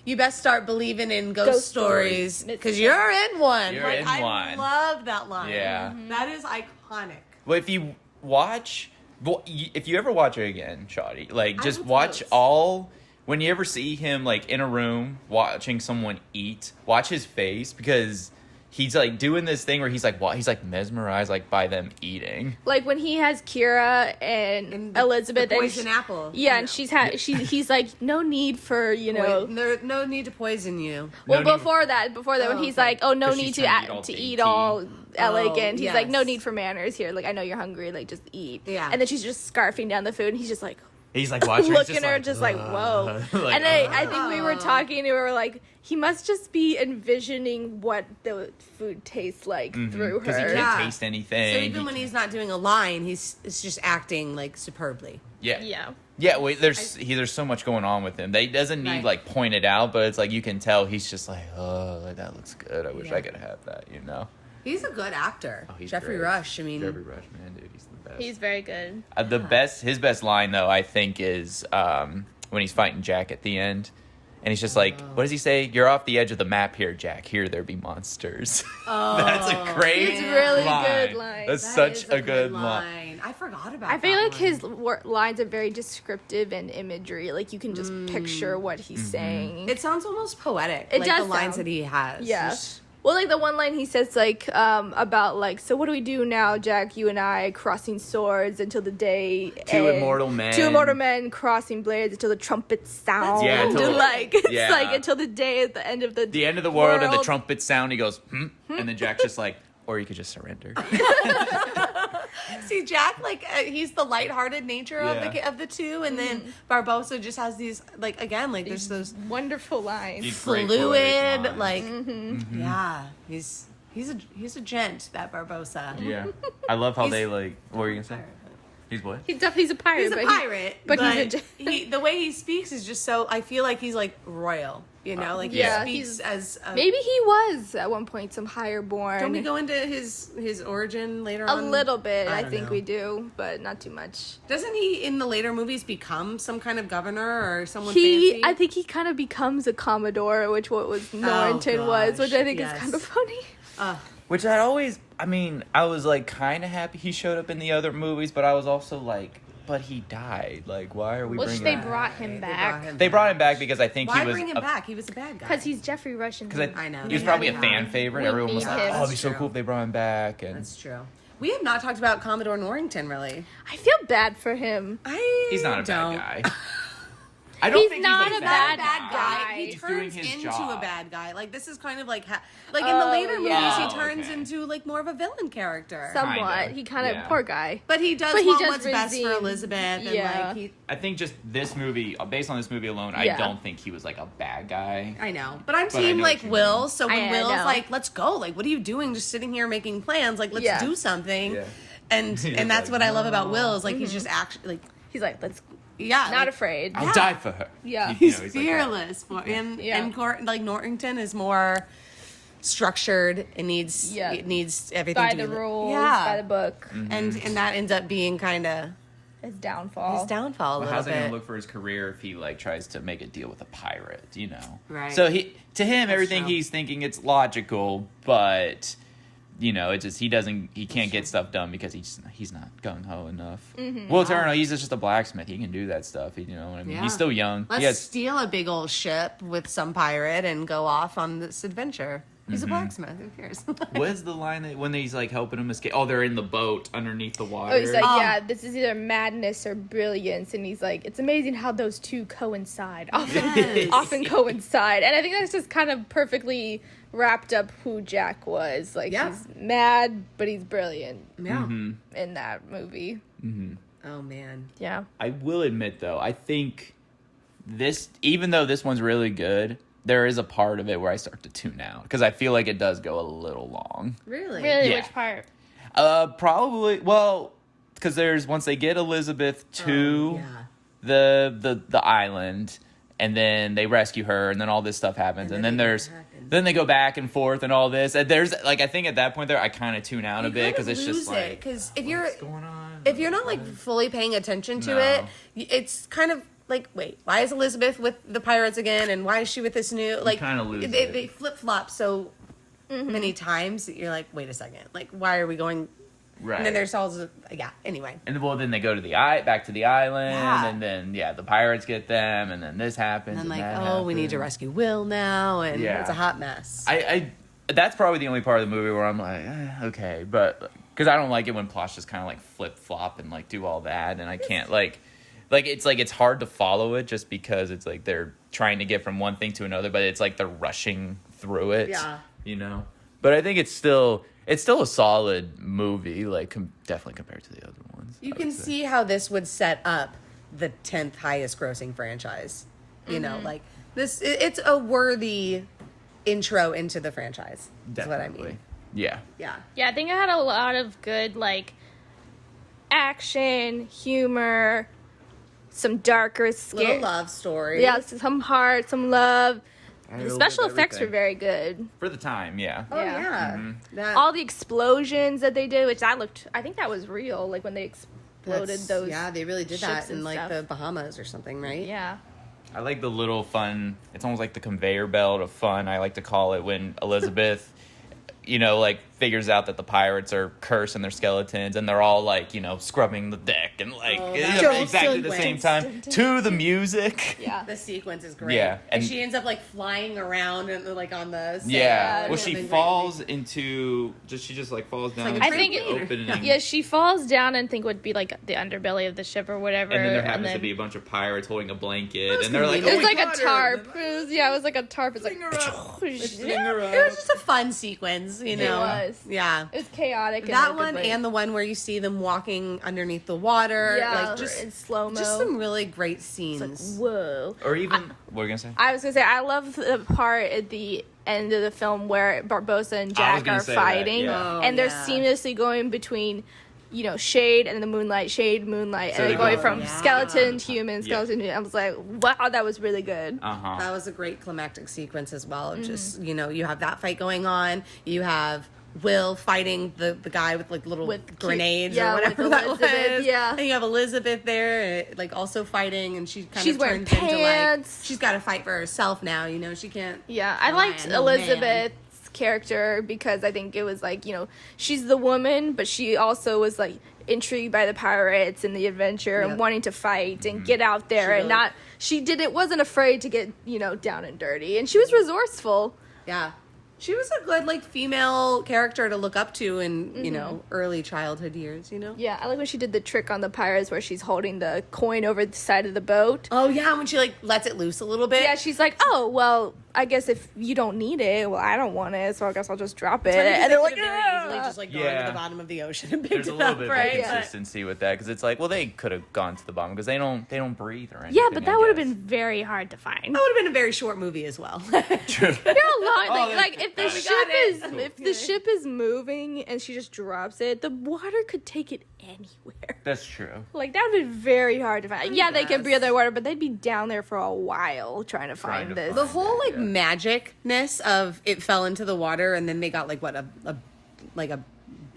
you best start believing in ghost stories stories. because you're in one. You're in I one. love that line. Yeah. That is iconic. Well, if you ever watch it again, Shawty, like just would watch note. when you ever see him like in a room watching someone eat, watch his face because he's like doing this thing where he's like, what? He's like mesmerized like by them eating. Like when he has Kira and Elizabeth, the and poison apple. Yeah, and he's like, no need for There's no need to poison you. Well, No need- before that, when he's like, oh, no 'Cause need she's to trying to to eat eat all elegant. He's like, no yes. need for manners here. Like, I know you're hungry. Like, just eat. Yeah. And then she's just scarfing down the food, and he's just like, He's like watching her, looking at her, just like, whoa. Like, And I think we were talking, and we were like, he must just be envisioning what the food tastes like through because he her. can't Yeah. taste anything. So even when he's not doing a line, it's just acting like superbly. Yeah. Yeah, wait, there's so much going on with him. They doesn't need Right. like pointed out, but it's like you can tell he's just like, oh, like, that looks good. I wish I could have that, you know. He's a good actor. Oh, he's Jeffrey great. Rush. I mean, Jeffrey Rush, man, dude, he's the best. He's very good. His best line though, I think, is when he's fighting Jack at the end, and he's just like, what does he say? You're off the edge of the map here, Jack. Here there be monsters. That's a great It's a really line. good line. That's that such is a good line. I forgot about. I feel that like one. his lines are very descriptive and imagery. Like, you can just picture what he's saying. It sounds almost poetic. It like does the lines sound- that he has. Yeah. Well, like the one line he says, like, about, like, so what do we do now, Jack, you and I, crossing swords until the day Two ends. immortal men. Two immortal men crossing blades until the trumpets sound. Yeah, until the- like, it's yeah. like until the day at the end of The end of the world and the trumpet sound. He goes, and then Jack's just like, or you could just surrender. See, Jack, like he's the lighthearted nature Yeah. of the two, and then Barbosa just has these, like, again, like there's those wonderful lines. These great poetic fluid, lines. like yeah, he's a gent, that Barbosa. Yeah. I love how He's- they like, what were you going to say? He's what? He's definitely a pirate. He's a but pirate, but he's a the way he speaks is just so. I feel like he's like royal, you know, like Yeah, he speaks as. Maybe he was at one point some higher born. Don't we go into his origin later a on? little bit, I don't think know. we do, but not too much. Doesn't he in the later movies become some kind of governor or someone He, fancy? I think he kind of becomes a commodore, which what was Norrington was, which I think yes. is kind of funny. Which I was like kind of happy he showed up in the other movies, but I was also like, but he died. Like, why are we Which bringing they him brought him back They brought him back because I think Why he was bring him back? He was a bad guy. because he's Jeffrey Rush. Because I know. he was They probably had a him. fan favorite. We Everyone was need like, him. oh, it'd be so That's cool if they brought him back. And That's true. We have not talked about Commodore Norrington, really. I feel bad for him. he's not a don't. bad guy. I don't He's think not he's a Not bad a bad guy. guy. He He's doing turns his into job. a bad guy. Like, this is kind of like in the Oh, later movies, yeah. he turns Okay. into like more of a villain character. Somewhat. Kinda, He kind of yeah. poor guy. But he does But he want does what's best for redeem- Elizabeth, and Yeah. like he. I think just this movie, based on this movie alone, Yeah. I don't think he was like a bad guy. I know, but I'm But I team know like what you Will. mean. So when I Will's know. like, "Let's go," like, what are you doing? Just sitting here making plans? Like, let's Yeah. do something. Yeah. And He's and that's like, what I love about "No." Will is like he's just actually like He's like, let's yeah, not like, afraid. I'll die for her. Yeah. You He's know, like that. fearless. And like Norrington is more structured. It needs everything By to the be rules, yeah, by the book. and that ends up being kind of His downfall. his downfall a Well, little how's he gonna bit. look for his career if he like tries to make a deal with a pirate? You know, Right. So to him, everything true. he's thinking it's logical, but you know, it just he can't get stuff done because he's not gung ho enough. Will Turner, he's just a blacksmith. He can do that stuff. You know what I mean? Yeah. He's still young. Let's He has- steal a big old ship with some pirate and go off on this adventure. He's a blacksmith. Who cares? what is the line that when he's like helping him escape? Oh, they're in the boat underneath the water. Oh, he's like, Oh. yeah, this is either madness or brilliance, and he's like, it's amazing how those two coincide, Yes. often coincide, and I think that's just kind of perfectly wrapped up who Jack was. Like, Yeah. he's mad, but he's brilliant yeah. in that movie. Oh man. Yeah, I will admit though, I think this, even though this one's really good, there is a part of it where I start to tune out because I feel like it does go a little long. Really? really, Yeah. which part? Probably, well, because there's once they get Elizabeth to Yeah. the island, and then they rescue her, and then all this stuff happens, and then there's then they go back and forth and all this. And there's like I think at that point there I kind of tune out a bit because it's just like because if you're what's going on? if you're not like fully paying attention to No. it, it's kind of like, wait, why is Elizabeth with the pirates again, and why is she with this new like? kinda lose they, it. they flip flop so many times that you're like, wait a second, like why are we going? Right. And then there's all yeah. Anyway, And well, then they go to back to the island, Yeah. and then the pirates get them, and then this happens. and And like, that oh, we need to happens. rescue Will now, and Yeah. it's a hot mess. that's probably the only part of the movie where I'm like, okay, but because I don't like it when plots just kind of like flip flop and like do all that, and I can't like it's hard to follow it just because it's like they're trying to get from one thing to another, but it's like they're rushing through it. Yeah. You know, but I think it's still a solid movie, like definitely compared to the other ones. You can see how this would set up the 10th highest grossing franchise. You know, like this, it's a worthy intro into the franchise. That's what I mean. Yeah. Yeah. Yeah, I think it had a lot of good, like, action, humor, some darker, Little love story. Yeah, some heart, some love. A The little special bit of effects were everything. very good. For the time, yeah. Oh yeah. That- All the explosions that they did, I think that was real, like when they exploded that's- those. Yeah, they really did ships that in and like stuff. the Bahamas or something, right? Yeah. I like the little fun, it's almost like the conveyor belt of fun, I like to call it, when Elizabeth, you know, like figures out that the pirates are cursed and they're skeletons, and they're all like, you know, scrubbing the deck and like that exactly at the same time to the music. Yeah. The sequence is great. Yeah, and and- she ends up like flying around and like on the sand. Yeah, well, It's she been falls into she just like falls down. like a into I the think trampoline. opening. Yeah, she falls down and think would be like the underbelly of the ship or whatever. And then there happens to be a bunch of pirates holding a blanket, and they're like, convenient. It was "Oh like my a God, tarp. It was like a tarp. It's like fling her It was up." just a fun sequence, you know. was. Yeah. It was chaotic. in a That good one way. and the one where you see them walking underneath the water. Yeah, Like just in slow mo. just some really great scenes. Whoa. Or even what were you gonna say? I was gonna say I love the part at the end of the film where Barbossa and I was Jack gonna are say that, fighting, yeah. and they're yeah. seamlessly going between, you know, shade and the moonlight, shade, moonlight, So and they they're going go- from Yeah. skeleton to human, Yeah. skeleton to human. I was like, wow, that was really good. That was a great climactic sequence as well. Of Mm-hmm. just, you know, you have that fight going on. You have Will fighting the guy with like little With grenades yeah, or whatever with that Elizabeth, was. yeah. And you have Elizabeth there, like also fighting, and she kind She's of wearing turns into like pants. she's got to fight for herself now. You know, she can't. Yeah, I rely liked on no man. Elizabeth's character because I think it was like, you know, she's the woman, but she also was like intrigued by the pirates and the adventure Yep. and wanting to fight and get out there and wasn't afraid to get, you know, down and dirty, and she was resourceful. Yeah. She was a good like female character to look up to in, you know, early childhood years, you know? Yeah, I like when she did the trick on the pirates where she's holding the coin over the side of the boat. Oh yeah, when she like lets it loose a little bit. Yeah, she's like, oh, well, I guess if you don't need it, well, I don't want it, so I guess I'll just drop it. But I think And they're they like, could've very easily "Ah." just like gone Yeah. to the bottom of the ocean and picked There's a it little up, bit right? of inconsistency with that because it's like, well, they could have gone to the bottom because they don't breathe or anything. Yeah, but that Oh, would have been very hard to find. That would have been a very short movie as well. true. They're a lot. Oh, Like if the we ship got it. if the ship is moving and she just drops it, the water could take it anywhere. That's true. Like that would be very hard to find. Yeah, they can guess. breathe underwater, but they'd be down there for a while trying to find to this. find The whole like Yeah. magicness of it fell into the water and then they got like what a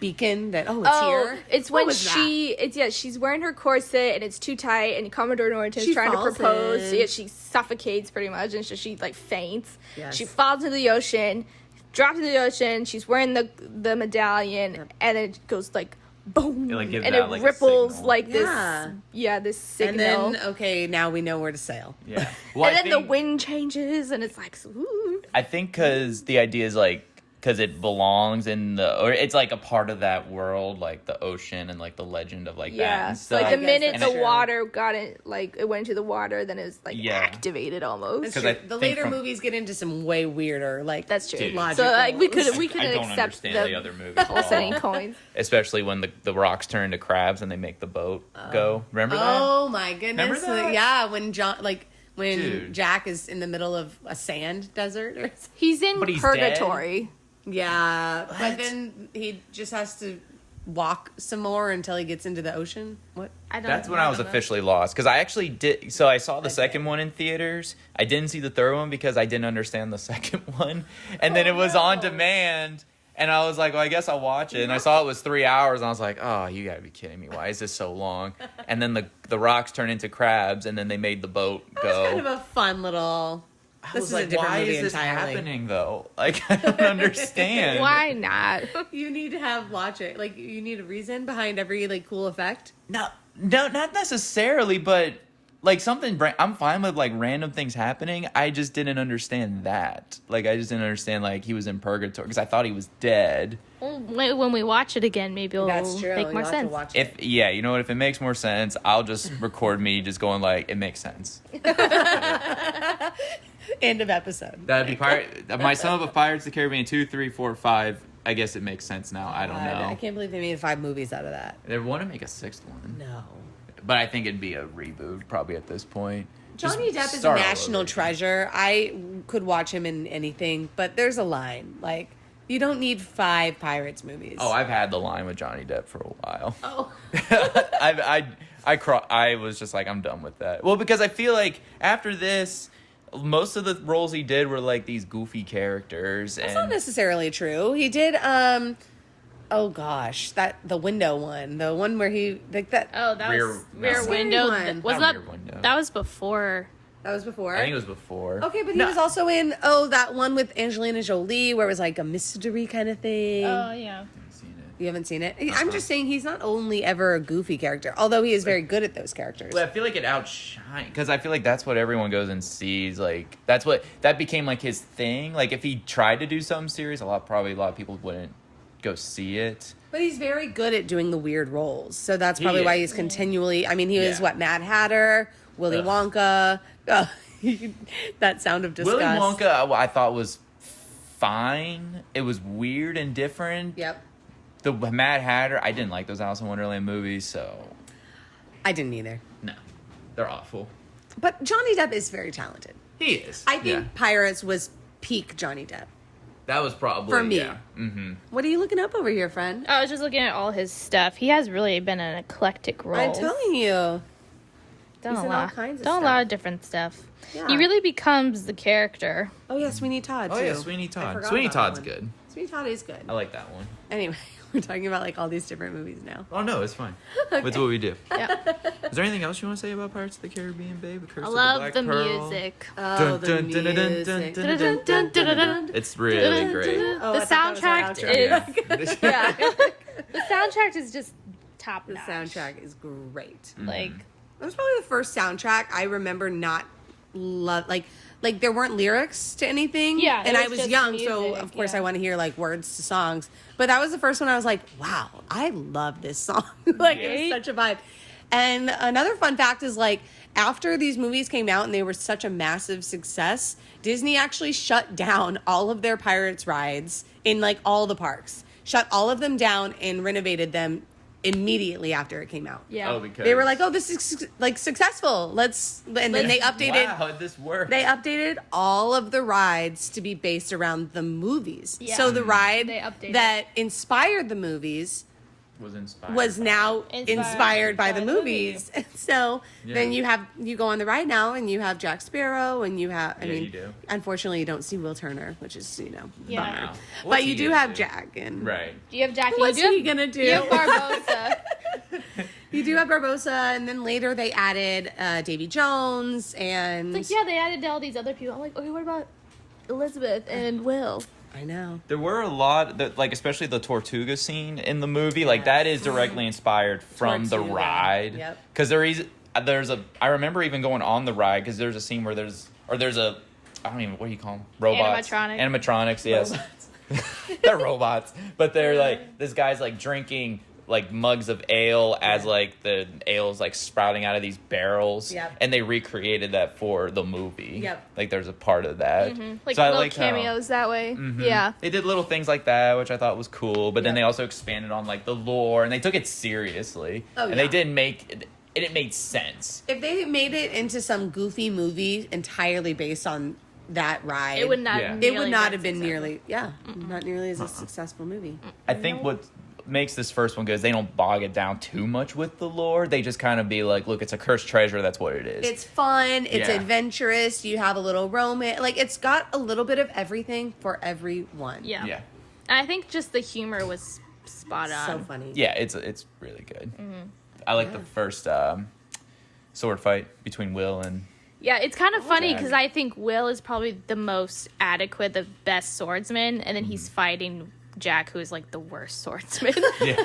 beacon that it's here. It's What when was that? she's wearing her corset and it's too tight, and Commodore Norton's She trying to falls propose. in. Yeah, she suffocates pretty much, and so she like faints. Yes. She falls into the ocean, drops into the ocean. She's wearing the medallion, and it goes like boom, It, like, gives and out, it like, a ripples signal. like this. Yeah. Yeah, this signal. And then okay, now we know where to sail. Yeah. Well, and I then the think- wind changes, and it's like, ooh. I think because the idea is like because it belongs in or it's like a part of that world, like the ocean and like the legend of like that Yeah, and so stuff. like the guess minute that's the true. water got it, like it went into the water, then it was like Yeah. activated almost. That's 'Cause true. I The think later from- movies get into some way weirder, like That's true. Dude. logical. So like we I couldn't don't accept understand the other movies at all. sending coins. Especially when the rocks turn into crabs and they make the boat go. Remember that? Oh my goodness! Remember that? Yeah, when when Dude. Jack is in the middle of a sand desert or something. He's in But he's purgatory. Yeah, but then he just has to walk some more until he gets into the ocean. What? I don't. That's when I was officially lost because I actually did. So I saw the second one in theaters. I didn't see the third one because I didn't understand the second one, and then it was on demand. And I was like, well, I guess I'll watch it. And I saw it was 3 hours. And I was like, oh, you got to be kidding me. Why is this so long? And then the rocks turn into crabs. And then they made the boat That go. was kind of a fun little. I This was is like, a different why movie is this entirely. happening, though? Like, I don't understand. Why not? You need to have logic. Like you need a reason behind every like cool effect. No, not necessarily, but like something. I'm fine with like random things happening. I just didn't understand that. Like I just didn't understand like he was in purgatory because I thought he was dead. Well, when we watch it again, maybe it'll That's true. make You'll more have to sense. watch If it. you know what, if it makes more sense, I'll just record me just going like it makes sense. End of episode. That'd be my sum of Pirates of the Caribbean 2, 3, 4, 5. I guess it makes sense now. I don't God, know. I can't believe they made 5 movies out of that. They want to make a 6th one, No. but I think it'd be a reboot probably at this point. Johnny Just Depp is a start all national over. treasure. I could watch him in anything, but there's a line. Like, you don't need 5 Pirates movies. Oh, I've had the line with Johnny Depp for a while. Oh. I was just like, I'm done with that. Well, because I feel like after this, most of the roles he did were like these goofy characters. That's not necessarily true. He did, oh gosh, the window one. The one where he, like that. Oh, that Rear- was Rear no. Window. One. Was Not that? Rear Window. That was before. That was before. I think it was before. Okay, but he No. was also in, that one with Angelina Jolie where it was like a mystery kind of thing. Oh yeah. I've seen it. You haven't seen it? I'm just saying he's not only ever a goofy character, although he is very good at those characters. Well, I feel like it outshines because I feel like that's what everyone goes and sees. Like that became like his thing. Like if he tried to do something serious, probably a lot of people wouldn't go see it. But he's very good at doing the weird roles. So that's probably He why is. he's continually, I mean, he was Yeah. Mad Hatter, Willy Ugh. Wonka. That sound of disgust. Willy Wonka, I thought was fine. It was weird and different. Yep. The Mad Hatter, I didn't like those Alice in Wonderland movies, so I didn't either. no, they're awful. But Johnny Depp is very talented. He is. I think Yeah. Pirates was peak Johnny Depp. That was probably For me. Yeah. Mm-hmm. What are you looking up over here, friend? I was just looking at all his stuff. He has really been an eclectic role. I'm telling you. Done he's a in all lot. kinds of Done a stuff. lot of different stuff. Yeah. He really becomes the character. Oh, yeah, Sweeney Todd, too. Oh yeah, Sweeney I Todd. forgot Sweeney about Todd's that one. good. Sweeney Todd is good. I like that one. Anyway, we're talking about like all these different movies now. Oh no, it's fine. That's what we do. Yeah. Is there anything else you want to say about Pirates of the Caribbean, babe? Curse I of love Black the Pearl? music. Oh, Dun, the dun, dun, dun, dun, music. dun, dun, dun, dun, dun. It's really great. Oh, The I thought that was our soundtrack outro. is Yeah. The soundtrack is just top The notch. soundtrack is great. Like That was probably the first soundtrack I remember not love. Like there weren't lyrics to anything. Yeah, and it I was was just young, so music, of course yeah. I want to hear like words to songs. But that was the first one I was like, wow, I love this song. Like it was Right? such a vibe. And another fun fact is like after these movies came out and they were such a massive success, Disney actually shut down all of their Pirates rides in like all the parks. Shut all of them down and renovated them immediately after it came out. yeah. Oh, because They were like, "Oh, this is like successful. And then they updated. Wow, this worked. They updated all of the rides to be based around the movies. Yeah. So the ride They updated. that inspired the movies was inspired. was now inspired by the by the movies. And so Yeah. then you go on the ride now and you have Jack Sparrow and you have, Yeah, you do. unfortunately you don't see Will Turner, which is, Yeah. bummer. Wow. What's But he you do gonna have do? Jack and Right. You have Jackie. What's you do he have, gonna do? You have Barbosa. You do have Barbosa, and then later they added Davy Jones and Like yeah, they added all these other people. I'm like, okay, what about Elizabeth and Will? I know. There were a lot that, like, especially the Tortuga scene in the movie, like that is directly inspired from the Tortuga. ride. Yep. Because I remember even going on the ride because there's a scene where there's a, I don't even, what do you call them? Robots. Animatronic. Animatronics, yes. They're robots, but they're like, this guy's like drinking like mugs of ale as like the ale's like sprouting out of these barrels. Yep. And they recreated that for the movie. Yep. Like there's a part of that. Like So I little liked how- cameos that way. Mhm. Yeah. They did little things like that, which I thought was cool. But then Yeah. they also expanded on like the lore, and they took it seriously. Oh, and yeah. they didn't make it. It made sense. If they made it into some goofy movie entirely based on that ride, It would not. Yeah. it nearly would not that have been successful. nearly, not nearly as a successful movie. I think what makes this first one good is they don't bog it down too much with the lore. They just kind of be like, look, it's a cursed treasure. That's what it is. It's fun. It's Yeah. adventurous. You have a little romance. Like it's got a little bit of everything for everyone. Yeah. yeah, And I think just the humor was spot on. So funny. yeah. It's really good. I like the first sword fight between Will and Yeah, it's kind of funny Jack. because I think Will is probably the most adequate, the best swordsman, and then he's fighting Jack, who is like the worst swordsman. Yeah.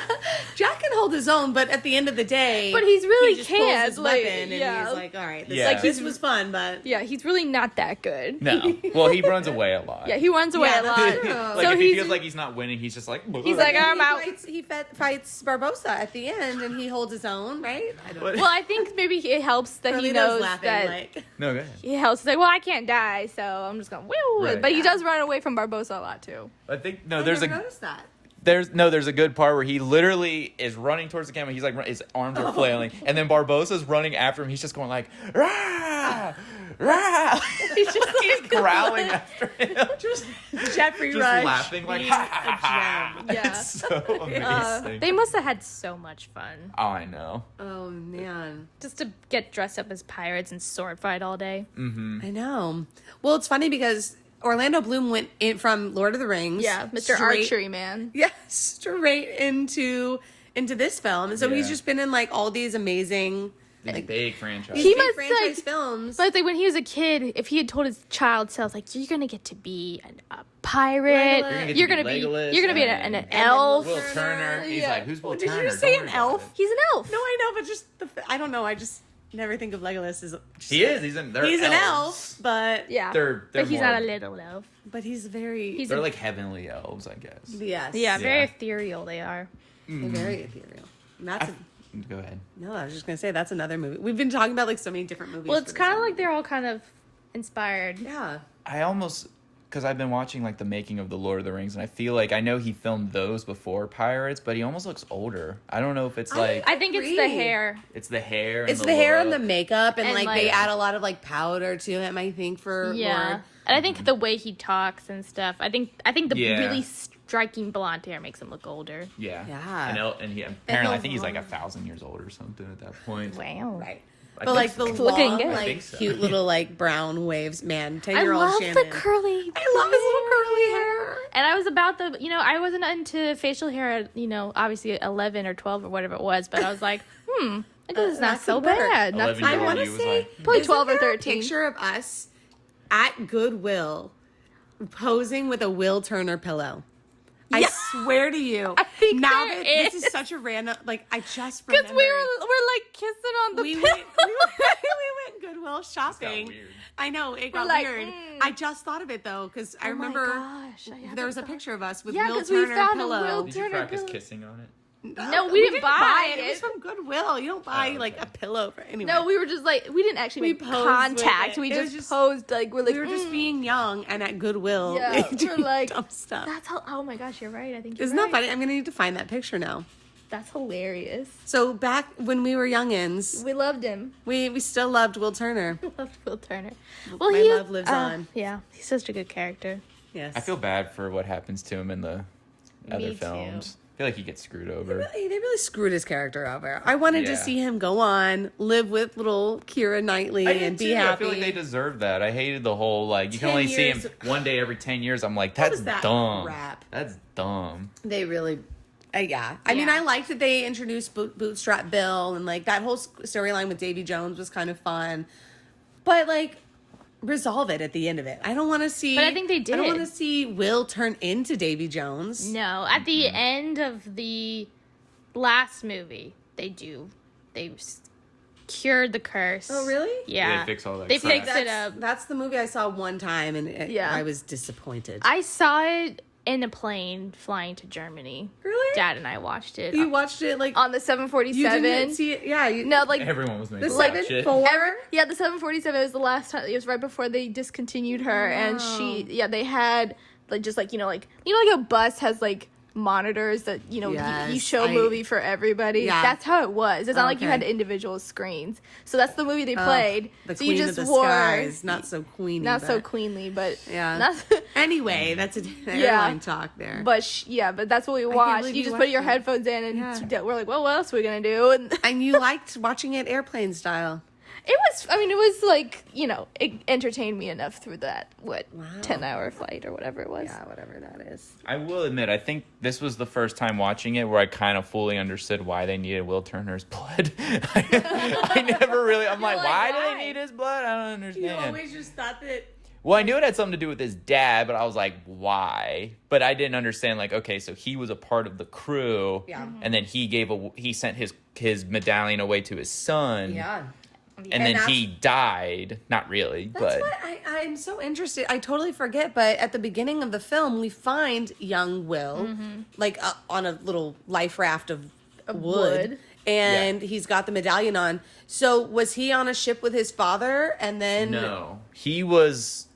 Jack can hold his own, but at the end of the day, But he's really he just can't, pulls his like, weapon and yeah. he's like, all right, this, Yeah. like this was fun, but Yeah, he's really not that good. No. Well, he runs away a lot. Yeah, he runs away Yeah, a lot. that's true. Like, So if he he's feels like he's not winning, he's just like... he's like, I'm out. He fights Barbosa at the end, and he holds his own, right? I don't know. Well, I think maybe it helps that he Carlito's knows laughing, that like, No, go ahead. he helps. He's like, well, I can't die, so I'm just gonna woo. Right. But he does run away from Barbosa a lot too. I think... No, I there's never a... noticed that. There's a good part where he literally is running towards the camera. He's like, his arms are flailing, and then Barbosa's running after him. He's just going like, rah, rah. He's growling after him, Just Jeffrey just Rush laughing like, being ha ha ha. a gem. Yeah. It's so amazing. They must have had so much fun Oh, I know. Oh man, just to get dressed up as pirates and sword fight all day. I know. Well, it's funny because Orlando Bloom went in from Lord of the Rings. Yeah, Mr. straight- Archery Man. Yeah, straight into this film, and so he's Yeah. just been in like all these amazing These big franchise. He big must, franchise like- films. But like when he was a kid, if he had told his child self, like, you're gonna get to be a pirate, Legolas. you're gonna be Legolas you're gonna be and- an elf. Will Turner. He's Yeah. like, who's Will Did Turner? you say Don't an worry about elf? it. He's an elf. No, I know, but just I don't know. I just never think of Legolas as He is. He's an he's an elves. elf, but Yeah, They're but he's more- not a little elf. but he's very He's They're like heavenly elves, I guess. yes, Yeah, very Yeah. ethereal they are. very ethereal. And that's Go ahead. no, I was just gonna say that's another movie. We've been talking about like so many different movies. Well, for it's this kind of one. like they're all kind of inspired. yeah. I almost, because I've been watching like the making of the Lord of the Rings, and I feel like I know he filmed those before Pirates, but he almost looks older. I don't know if it's like I think it's the Agree. hair. it's the hair. It's and the hair and look. the makeup, and, And, like they like- add a lot of like powder to him. I think for Yeah, Lord. and I think the way he talks and stuff. I think the Yeah. really striking blonde hair makes him look older. Yeah. Yeah. And he apparently I he'll think he's like run. 1,000 years old or something at that point. Wow. Right. I But think like the so. Looking long, good. I like think so. cute little like brown waves, man. I 10-year-old love Shannon. the curly. I love his little curly hair. And I was about I wasn't into facial hair at, obviously 11 or 12 or whatever it was, but I was like, I guess it's not that so could work. bad. Not 11-year-old I want to you was say like, Probably isn't 12 or there a 13. picture of us at Goodwill posing with a Will Turner pillow. I Yeah. swear to you. I think now there that this is. is such a random, like I just Because remembered. we're like kissing on the we pillow. went Goodwill shopping. weird. I know it got like, weird. mm. I just thought of it though because I Oh my remember gosh, I haven't there was a thought- picture of us with Yeah, Will 'cause we Turner found a pillow. Will Did you Turner practice pillow. kissing on it? No, we didn't buy it. It was it. from Goodwill. You don't buy Oh, like okay. a pillow for anyway. No, we were just like, we didn't actually We make posed with contact. it. We It was just just- posed like, we're like, we were just being young and at Goodwill. Yeah, doing we're like, dumb stuff. That's how, oh my gosh, you're right. I think you're Isn't right. that funny? I'm gonna need to find that picture now. That's hilarious. So back when we were youngins, We loved him. we still loved Will Turner. We loved Will Turner. Well, My love lives on. Yeah, he's such a good character. Yes. I feel bad for what happens to him in the other Me films. I feel like he gets screwed over. They really screwed his character over. I wanted to Yeah. see him go on, live with little Kira Knightley, I did and be too. happy. I feel like they deserve that. I hated the whole like you can 10 only see him years. one day every 10 years. I'm like What that's was that dumb. crap? That's dumb. They really, yeah. I mean, Yeah. I liked that they introduced Bootstrap Bill and like that whole storyline with Davy Jones was kind of fun, but like resolve it at the end of it. I don't want to see. But I think they I don't did. want to see Will turn into Davy Jones. No, at the end of the last movie, they cured the curse. Oh, really? Yeah. They fix all that They crap. fixed it up. That's the movie I saw one time, and Yeah. I was disappointed. I saw it in a plane flying to Germany. Really? Dad and I watched it You watched it like on the you 747. didn't see it. Yeah, you, No, like Everyone was making the that shit. 7-4. yeah, the 747 was the last time. It was right before they discontinued her, and they had like just like like a bus has like monitors that you Yes, show movie for everybody. Yeah. That's how it was. It's not like you Okay. had individual screens. So that's the movie they played. The so Queen you just of the wore Skies, not so queeny. not so but- queenly, but Yeah. not, Anyway, that's a Yeah. airline talk there. but but that's what we watched. believe You you just put your watched it. headphones in, and Yeah. we're like, well, what else are we gonna do? And And you liked watching it airplane style. it was like, it entertained me enough through that, 10-hour flight or whatever it was. Yeah, whatever that is. I will admit, I think this was the first time watching it where I kind of fully understood why they needed Will Turner's blood. I never really. I'm like, like, why do why? they need his blood? I don't You understand. always just thought that Well, I knew it had something to do with his dad, but I was like, why? But I didn't understand, like, okay, so he was a part of the crew. Yeah. And then he sent his medallion away to his son. Yeah. And then he died. Not really, That's but what I'm so interested. I totally forget, but at the beginning of the film, we find young Will, like on a little life raft of wood. And he's got the medallion on. So was he on a ship with his father? And then no, he was,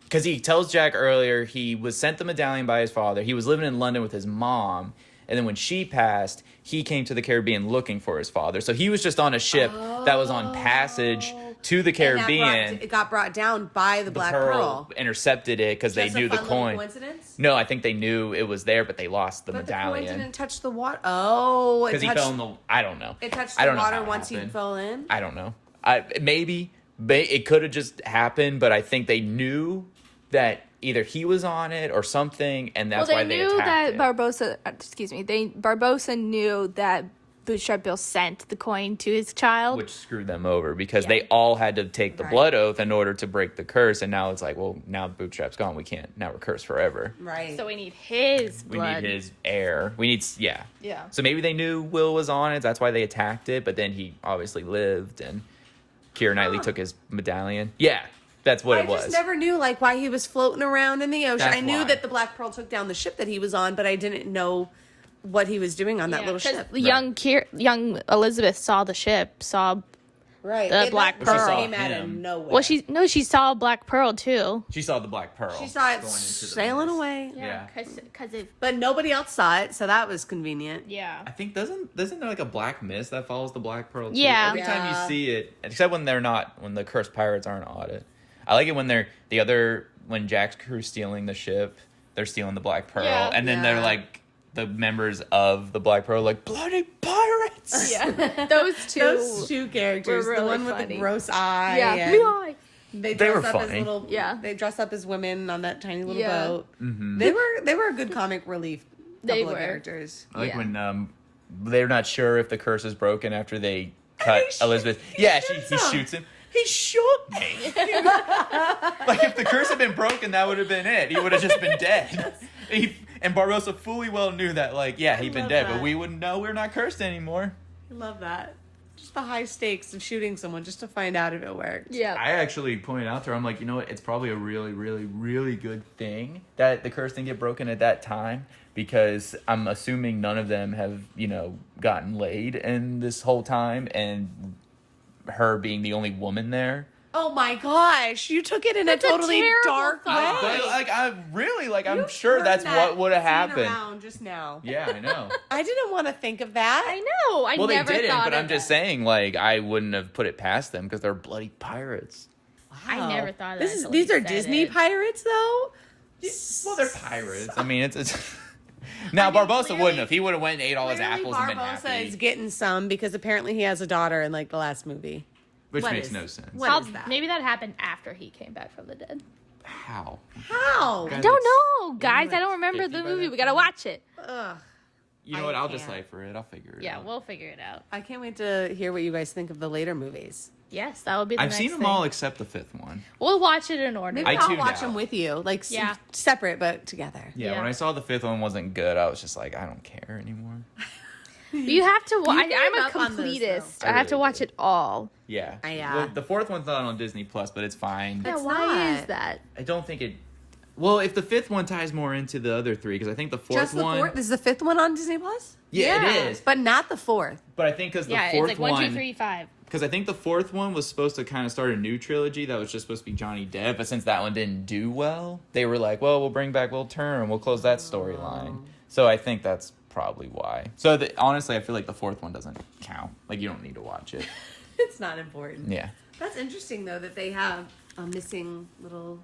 because he tells Jack earlier he was sent the medallion by his father. He was living in London with his mom, and then when she passed, he came to the Caribbean looking for his father. So he was just on a ship that was on passage to the Caribbean. It got brought down by the Black Pearl. Intercepted it because they knew the coin. Coincidence? No, I think they knew it was there, but they lost the But the medallion. coin didn't touch the water. Oh, Because he fell in the. I don't know. It touched I the don't know water how it once he happened. fell in. I don't know. Maybe it could have just happened, but I think they knew that either he was on it or something, and that's why they knew attacked that it. Barbosa knew that Bootstrap Bill sent the coin to his child. Which screwed them over because they all had to take the blood oath in order to break the curse, and now it's like, well, now Bootstrap's gone, we can't. Now we're cursed forever. Right. So we need his blood. We need his heir. We need, yeah. Yeah. So maybe they knew Will was on it. That's why they attacked it. But then he obviously lived, and Keira Knightley took his medallion. Yeah, that's what it was. I just never knew like why he was floating around in the ocean. That's I knew why. that the Black Pearl took down the ship that he was on, but I didn't know what he was doing on that little ship. Young Elizabeth saw the ship, saw Right. the Black Pearl Pearl. came out of Him. nowhere. she saw Black Pearl too. She saw the Black Pearl. She saw it going into the sailing mist. away. Yeah. because it. But nobody else saw it, so that was convenient. Yeah. I think isn't there like a black mist that follows the Black Pearl too? Yeah. Every time Yeah. you see it, except when the cursed pirates aren't on it. I like it when when Jack's crew stealing the ship, they're stealing the Black Pearl, Yeah. and then they're like the members of the Black Pearl like bloody pirates. Yeah. Those two characters, were the really one with funny. the gross eye. Yeah. and Levi. They They dress were up as funny. little. Yeah. They dress up as women on that tiny little Yeah. boat. Mm-hmm. They were a good comic relief. They Couple were. of characters. I like Yeah. when they're not sure if the curse is broken after they cut Elizabeth. He shoots him. He shot me. Like if the curse had been broken, that would have been it. He would have just been dead. And Barbosa fully well knew that, like, yeah, he'd been love dead, that. but we wouldn't know we're not cursed anymore. I love that. Just the high stakes of shooting someone just to find out if it worked. Yeah. I actually pointed out to her, I'm like, you know what? It's probably a really, really, really good thing that the curse didn't get broken at that time, because I'm assuming none of them have, gotten laid in this whole time, and her being the only woman there. Oh my gosh, you took it in That's a a totally terrible dark way. thought. But I'm You sure turned that's that what would have scene happened. around just now. Yeah, I know. I didn't want to think of that. I know. I Well, never they didn't, thought but of I'm just that. saying, like, I wouldn't have put it past them because they're bloody pirates. I never thought of that until These you are said Disney it. pirates, though. Well, they're pirates. I mean, it's now Barbosa wouldn't have. He would have went and ate all his Clearly apples and been Barbosa happy, is getting some because apparently he has a daughter in like the last movie. which What makes is- no sense. what is that? Maybe that happened after he came back from the dead. How? How? Guys, I don't it's- know, guys. like I don't remember 50 the by movie. that We gotta time. watch it. Ugh. You know I what? I'll just can't. decipher it. I'll figure it Yeah, out. we'll figure it out. I can't wait to hear what you guys think of the later movies. Yes, that would be the I've next seen them thing. all except the fifth one. We'll watch it in order. Maybe I I'll tuned watch out. them with you, like Yeah. separate but together. Yeah, Yeah. when I saw the fifth one wasn't good, I was just like, I don't care anymore. You have to watch. gave I'm a up on those, completist. though. I I have to really watch did. it all. Yeah. Yeah. Well, the fourth one's not on Disney Plus, but it's fine. Yeah, It's why not. is that? I don't think it. Well, if the fifth one ties more into the other three, because I think the fourth Just the one. fourth. Is the fifth one on Disney Plus? Yeah, Yeah. it is. But not the fourth. But I think because the Yeah, fourth it's like 1, 2, 3, 5. Because I think the fourth one was supposed to kind of start a new trilogy that was just supposed to be Johnny Depp, but since that one didn't do well, they were like, well, we'll bring back Will Turner and we'll close that storyline. So I think that's probably why. So honestly, I feel like the fourth one doesn't count. Like, you don't need to watch it. It's not important. Yeah. That's interesting though that they have a missing movie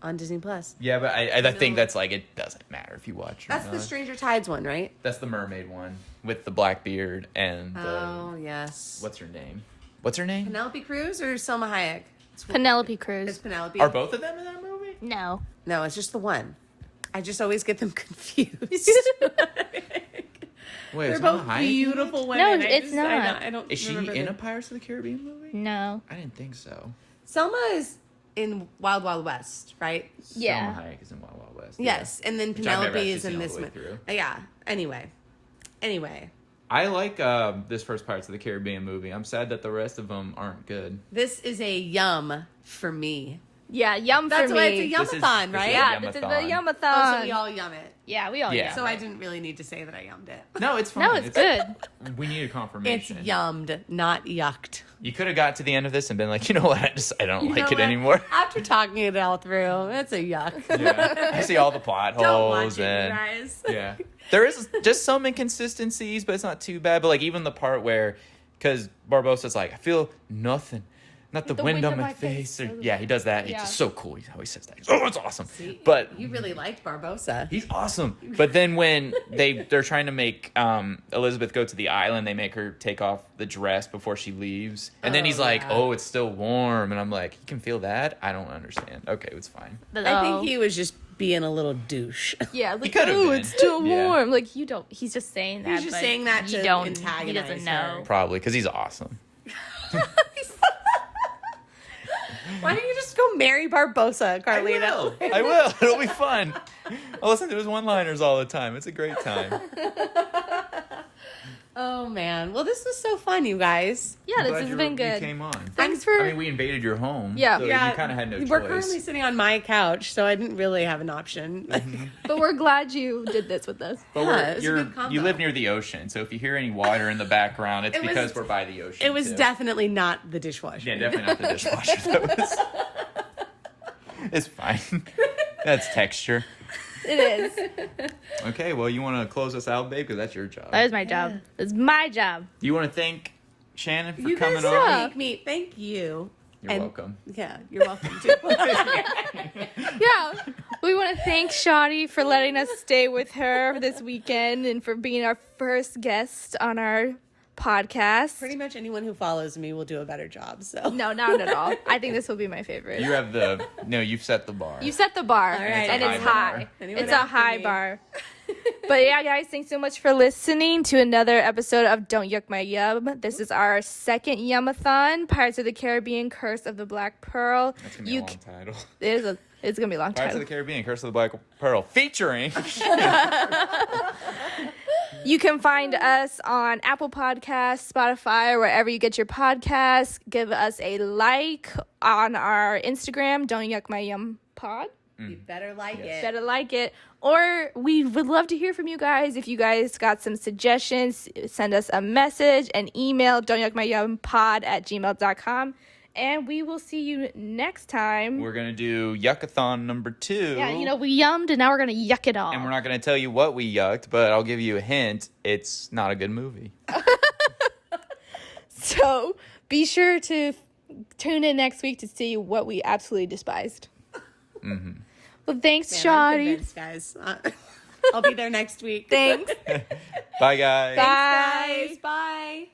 on Disney Plus. Yeah, but I think that's like, it doesn't matter if you watch or That's the not. Stranger Tides one, right? That's the mermaid one with the black beard and the, Oh yes. what's her name? What's her name? Penelope Cruz or Selma Hayek? Penelope It's Cruz. Penelope. Are both of them in that movie? No. No, it's just the one. I just always get them confused. Wait, They're is both Salma Hayek in it? beautiful women. No, it's not. I don't Is she remember in the- a Pirates of the Caribbean movie? No. I didn't think so. Selma is in Wild Wild West, right? Yeah. Salma Hayek is in Wild Wild West. Yes, and then Which I've never Penelope actually is in seen all this the way one. through. Yeah. Anyway, I like this first Pirates of the Caribbean movie. I'm sad that the rest of them aren't good. this is a yum for me. Yeah, yum That's for why me. it's a This is- yumathon, this right? is- Yeah, this is the Yumathon. Yumathon. Oh, so we all yum it. Yeah, we all Yeah. yum. So I didn't really need to say that I yummed it. No, it's fine. No, it's good. We need a It's confirmation. yummed, not yucked. You could have got to the end of this and been like, you know what? I don't You like know it what? anymore. After talking it all through, it's a yuck. Yeah. I see all the plot Don't watch holes it, you and guys. yeah, there is just some inconsistencies, but it's not too bad. But like even the part where, because Barbossa's like, I feel nothing. Not the wind on my face. Or, yeah, he does that. Yeah. It's just so cool. He always says that. Oh, it's awesome. See, But you really liked Barbossa. he's awesome. But then when they're trying to make Elizabeth go to the island, they make her take off the dress before she leaves. And then Oh, he's like, yeah. oh, it's still warm. And I'm like, you can feel that? I don't understand. Okay, it's fine. I think he was just being a little douche. Yeah, like, could've oh, been. it's still Yeah. warm. Like, you don't, he's just saying that. He's just but saying that you to don't, he antagonize doesn't her. know. Probably, because he's awesome. Why don't you just go marry Barbossa, Carlita? I will. It'll be fun. I'll listen to his one-liners all the time. It's a great time. Oh man. Well, this was so fun, you guys. Yeah, I'm this glad has you been good. You came on. Thanks for. I mean, we invaded your home. Yeah. So you kind of had no We're choice. currently sitting on my couch, so I didn't really have an option. but we're glad you did this with us. But Yeah, it's a good combo. you live near the ocean, so if you hear any water in the background, it's It was- because we're by the ocean. It was too. definitely not the dishwasher. Yeah, definitely not the dishwasher. That was. It's fine. That's texture. It is. Okay, well, you want to close us out, babe? Because that's your job. That is my job. It's my job. Do you want to thank Shannon for You coming guys on? thank me. Thank you. You're welcome. Yeah, you're welcome too. Yeah. We want to thank Shawty for letting us stay with her this weekend and for being our first guest on our podcast. Pretty much anyone who follows me will do a better job. So No, not at all. I think this will be my favorite. You have you've set the bar. You set the bar, right. and It's it's a high high. bar. Anyone It's a after high me? bar. But yeah, guys, thanks so much for listening to another episode of Don't Yuck My Yum. This is our second Yumathon, Pirates of the Caribbean, Curse of the Black Pearl. That's gonna be a long title. It's gonna be a long Pirates of title. the Caribbean, Curse of the Black Pearl, featuring. You can find us on Apple Podcasts, Spotify, or wherever you get your podcasts. Give us a like on our Instagram, Don't Yuck My Yum Pod. you better like Yes. it. Better like it. Or we would love to hear from you guys. If you guys got some suggestions, send us a message, an email, don'tyuckmyyumpod@gmail.com. And we will see you next time. We're gonna do Yuckathon number 2. Yeah, we yummed and now we're going to yuck it all. And we're not gonna tell you what we yucked, but I'll give you a hint. It's not a good movie. So be sure to tune in next week to see what we absolutely despised. Mm-hmm. Well, thanks, Man, I'm Shawty. convinced, guys. I'll be there next week. Thanks. Bye, guys. Bye. Bye.